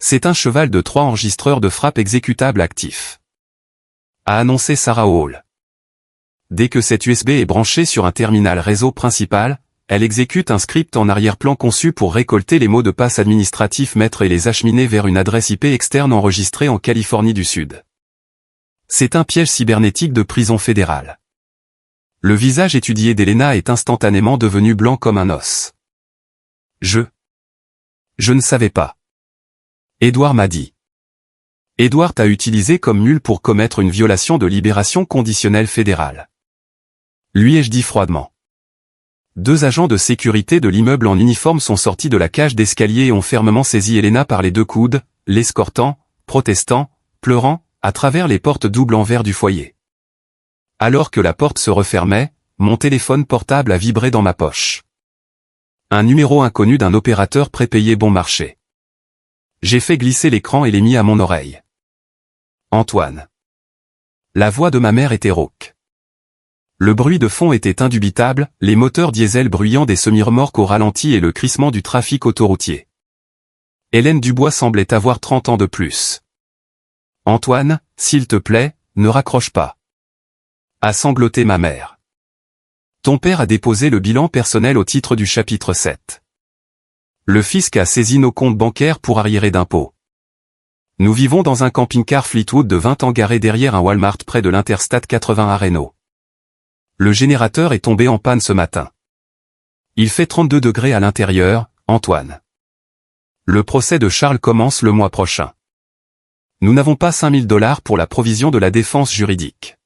C'est un cheval de 3 enregistreurs de frappe exécutable actifs, a annoncé Sarah au hall. Dès que cette USB est branchée sur un terminal réseau principal, elle exécute un script en arrière-plan conçu pour récolter les mots de passe administratifs maîtres et les acheminer vers une adresse IP externe enregistrée en Californie du Sud. C'est un piège cybernétique de prison fédérale. Le visage étudié d'Elena est instantanément devenu blanc comme un os. Je ne savais pas. Edward m'a dit. Edward t'a utilisé comme mule pour commettre une violation de libération conditionnelle fédérale. Lui ai-je dit froidement. 2 agents de sécurité de l'immeuble en uniforme sont sortis de la cage d'escalier et ont fermement saisi Elena par les 2 coudes, l'escortant, protestant, pleurant, à travers les portes doubles en verre du foyer. Alors que la porte se refermait, mon téléphone portable a vibré dans ma poche. Un numéro inconnu d'un opérateur prépayé bon marché. J'ai fait glisser l'écran et l'ai mis à mon oreille. Antoine. La voix de ma mère était rauque. Le bruit de fond était indubitable, les moteurs diesel bruyant des semi-remorques au ralenti et le crissement du trafic autoroutier. Hélène Dubois semblait avoir 30 ans de plus. Antoine, s'il te plaît, ne raccroche pas. A sangloté ma mère. Ton père a déposé le bilan personnel au titre du chapitre 7. Le fisc a saisi nos comptes bancaires pour arriérés d'impôts. Nous vivons dans un camping-car Fleetwood de 20 ans garé derrière un Walmart près de l'Interstate 80 à Reno. Le générateur est tombé en panne ce matin. Il fait 32 degrés à l'intérieur, Antoine. Le procès de Charles commence le mois prochain. Nous n'avons pas $5 000 pour la provision de la défense juridique.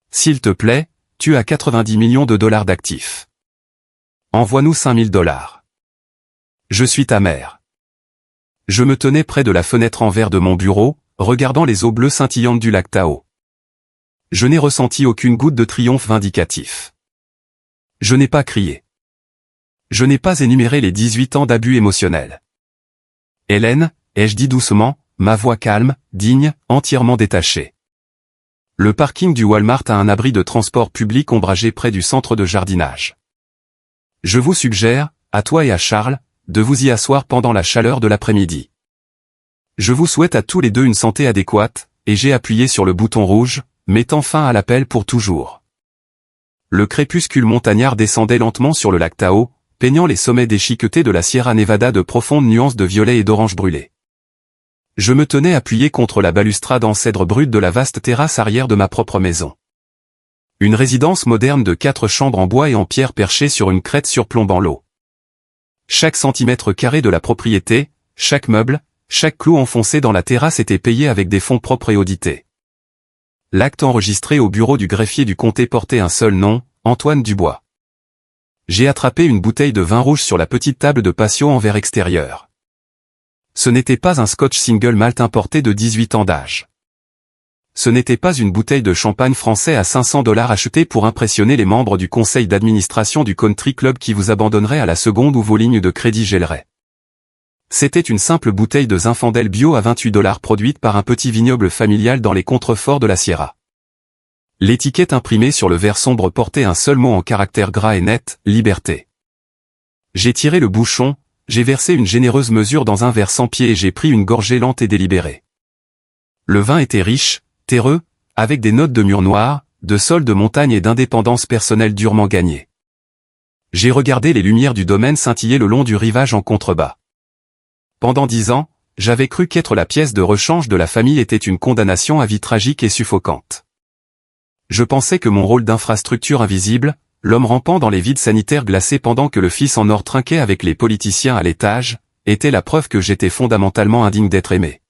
S'il te plaît, tu as $90 millions d'actifs. Envoie-nous $5 000. Je suis ta mère. Je me tenais près de la fenêtre en verre de mon bureau, regardant les eaux bleues scintillantes du lac Tahoe. Je n'ai ressenti aucune goutte de triomphe vindicatif. Je n'ai pas crié. Je n'ai pas énuméré les 18 ans d'abus émotionnels. Hélène, ai-je dit doucement, ma voix calme, digne, entièrement détachée. Le parking du Walmart a un abri de transport public ombragé près du centre de jardinage. Je vous suggère, à toi et à Charles, de vous y asseoir pendant la chaleur de l'après-midi. Je vous souhaite à tous les 2 une santé adéquate, et j'ai appuyé sur le bouton rouge, mettant fin à l'appel pour toujours. Le crépuscule montagnard descendait lentement sur le lac Tahoe, peignant les sommets déchiquetés de la Sierra Nevada de profondes nuances de violet et d'orange brûlé. Je me tenais appuyé contre la balustrade en cèdre brut de la vaste terrasse arrière de ma propre maison. Une résidence moderne de 4 chambres en bois et en pierre perchée sur une crête surplombant l'eau. Chaque centimètre carré de la propriété, chaque meuble, chaque clou enfoncé dans la terrasse était payé avec des fonds propres et audités. L'acte enregistré au bureau du greffier du comté portait un seul nom, Antoine Dubois. J'ai attrapé une bouteille de vin rouge sur la petite table de patio en verre extérieur. Ce n'était pas un scotch single malt importé de 18 ans d'âge. Ce n'était pas une bouteille de champagne français à $500 achetée pour impressionner les membres du conseil d'administration du country club qui vous abandonnerait à la seconde où vos lignes de crédit gèleraient. C'était une simple bouteille de Zinfandel bio à $28 produite par un petit vignoble familial dans les contreforts de la Sierra. L'étiquette imprimée sur le verre sombre portait un seul mot en caractères gras et nets, liberté. J'ai tiré le bouchon, j'ai versé une généreuse mesure dans un verre sans pied et j'ai pris une gorgée lente et délibérée. Le vin était riche, terreux, avec des notes de mur noir, de sol de montagne et d'indépendance personnelle durement gagnée. J'ai regardé les lumières du domaine scintiller le long du rivage en contrebas. Pendant 10 ans, j'avais cru qu'être la pièce de rechange de la famille était une condamnation à vie tragique et suffocante. Je pensais que mon rôle d'infrastructure invisible, l'homme rampant dans les vides sanitaires glacés pendant que le fils en or trinquait avec les politiciens à l'étage, était la preuve que j'étais fondamentalement indigne d'être aimé.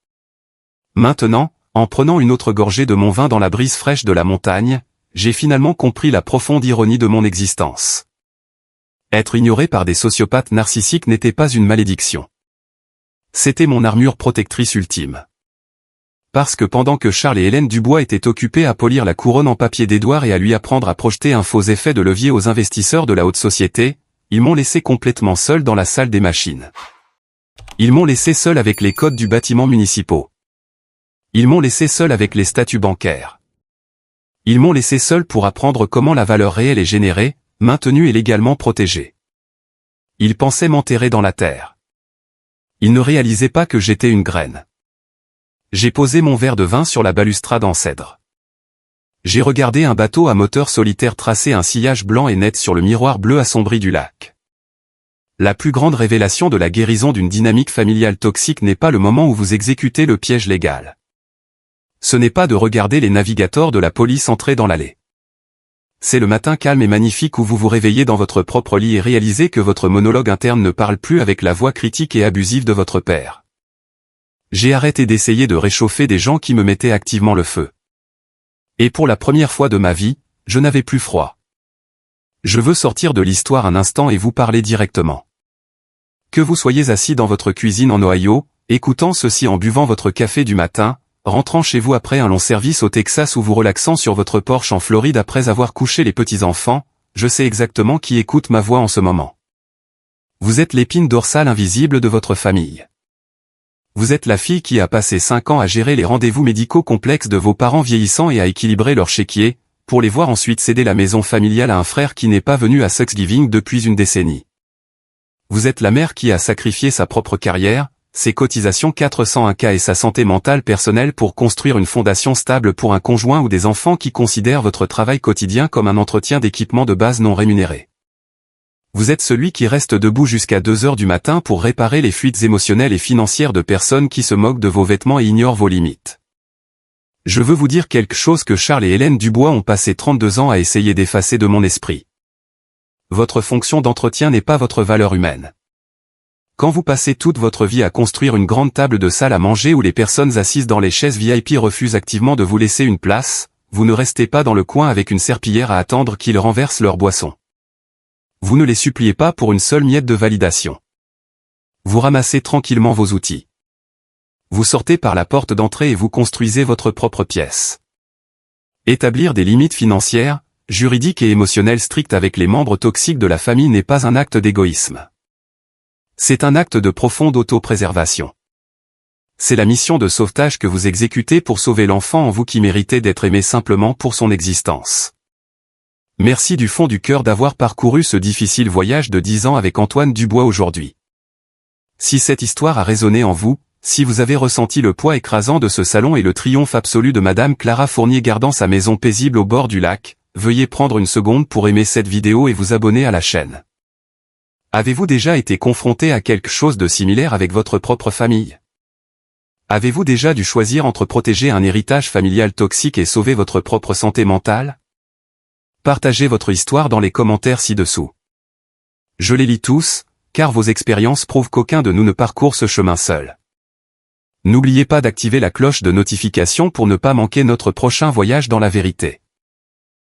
Maintenant, en prenant une autre gorgée de mon vin dans la brise fraîche de la montagne, j'ai finalement compris la profonde ironie de mon existence. Être ignoré par des sociopathes narcissiques n'était pas une malédiction. C'était mon armure protectrice ultime. Parce que pendant que Charles et Hélène Dubois étaient occupés à polir la couronne en papier d'Édouard et à lui apprendre à projeter un faux effet de levier aux investisseurs de la haute société, ils m'ont laissé complètement seul dans la salle des machines. Ils m'ont laissé seul avec les codes du bâtiment municipaux. Ils m'ont laissé seul avec les statuts bancaires. Ils m'ont laissé seul pour apprendre comment la valeur réelle est générée, maintenue et légalement protégée. Ils pensaient m'enterrer dans la terre. Ils ne réalisaient pas que j'étais une graine. J'ai posé mon verre de vin sur la balustrade en cèdre. J'ai regardé un bateau à moteur solitaire tracer un sillage blanc et net sur le miroir bleu assombri du lac. La plus grande révélation de la guérison d'une dynamique familiale toxique n'est pas le moment où vous exécutez le piège légal. Ce n'est pas de regarder les navigateurs de la police entrer dans l'allée. C'est le matin calme et magnifique où vous vous réveillez dans votre propre lit et réalisez que votre monologue interne ne parle plus avec la voix critique et abusive de votre père. J'ai arrêté d'essayer de réchauffer des gens qui me mettaient activement le feu. Et pour la première fois de ma vie, je n'avais plus froid. Je veux sortir de l'histoire un instant et vous parler directement. Que vous soyez assis dans votre cuisine en Ohio, écoutant ceci en buvant votre café du matin, rentrant chez vous après un long service au Texas ou vous relaxant sur votre porche en Floride après avoir couché les petits-enfants, je sais exactement qui écoute ma voix en ce moment. Vous êtes l'épine dorsale invisible de votre famille. Vous êtes la fille qui a passé 5 ans à gérer les rendez-vous médicaux complexes de vos parents vieillissants et à équilibrer leur chéquier, pour les voir ensuite céder la maison familiale à un frère qui n'est pas venu à Thanksgiving depuis une décennie. Vous êtes la mère qui a sacrifié sa propre carrière, ses cotisations 401K et sa santé mentale personnelle pour construire une fondation stable pour un conjoint ou des enfants qui considèrent votre travail quotidien comme un entretien d'équipement de base non rémunéré. Vous êtes celui qui reste debout jusqu'à 2 heures du matin pour réparer les fuites émotionnelles et financières de personnes qui se moquent de vos vêtements et ignorent vos limites. Je veux vous dire quelque chose que Charles et Hélène Dubois ont passé 32 ans à essayer d'effacer de mon esprit. Votre fonction d'entretien n'est pas votre valeur humaine. Quand vous passez toute votre vie à construire une grande table de salle à manger où les personnes assises dans les chaises VIP refusent activement de vous laisser une place, vous ne restez pas dans le coin avec une serpillière à attendre qu'ils renversent leur boisson. Vous ne les suppliez pas pour une seule miette de validation. Vous ramassez tranquillement vos outils. Vous sortez par la porte d'entrée et vous construisez votre propre pièce. Établir des limites financières, juridiques et émotionnelles strictes avec les membres toxiques de la famille n'est pas un acte d'égoïsme. C'est un acte de profonde autopréservation. C'est la mission de sauvetage que vous exécutez pour sauver l'enfant en vous qui méritez d'être aimé simplement pour son existence. Merci du fond du cœur d'avoir parcouru ce difficile voyage de 10 ans avec Antoine Dubois aujourd'hui. Si cette histoire a résonné en vous, si vous avez ressenti le poids écrasant de ce salon et le triomphe absolu de Madame Clara Fournier gardant sa maison paisible au bord du lac, veuillez prendre une seconde pour aimer cette vidéo et vous abonner à la chaîne. Avez-vous déjà été confronté à quelque chose de similaire avec votre propre famille? Avez-vous déjà dû choisir entre protéger un héritage familial toxique et sauver votre propre santé mentale? Partagez votre histoire dans les commentaires ci-dessous. Je les lis tous, car vos expériences prouvent qu'aucun de nous ne parcourt ce chemin seul. N'oubliez pas d'activer la cloche de notification pour ne pas manquer notre prochain voyage dans la vérité.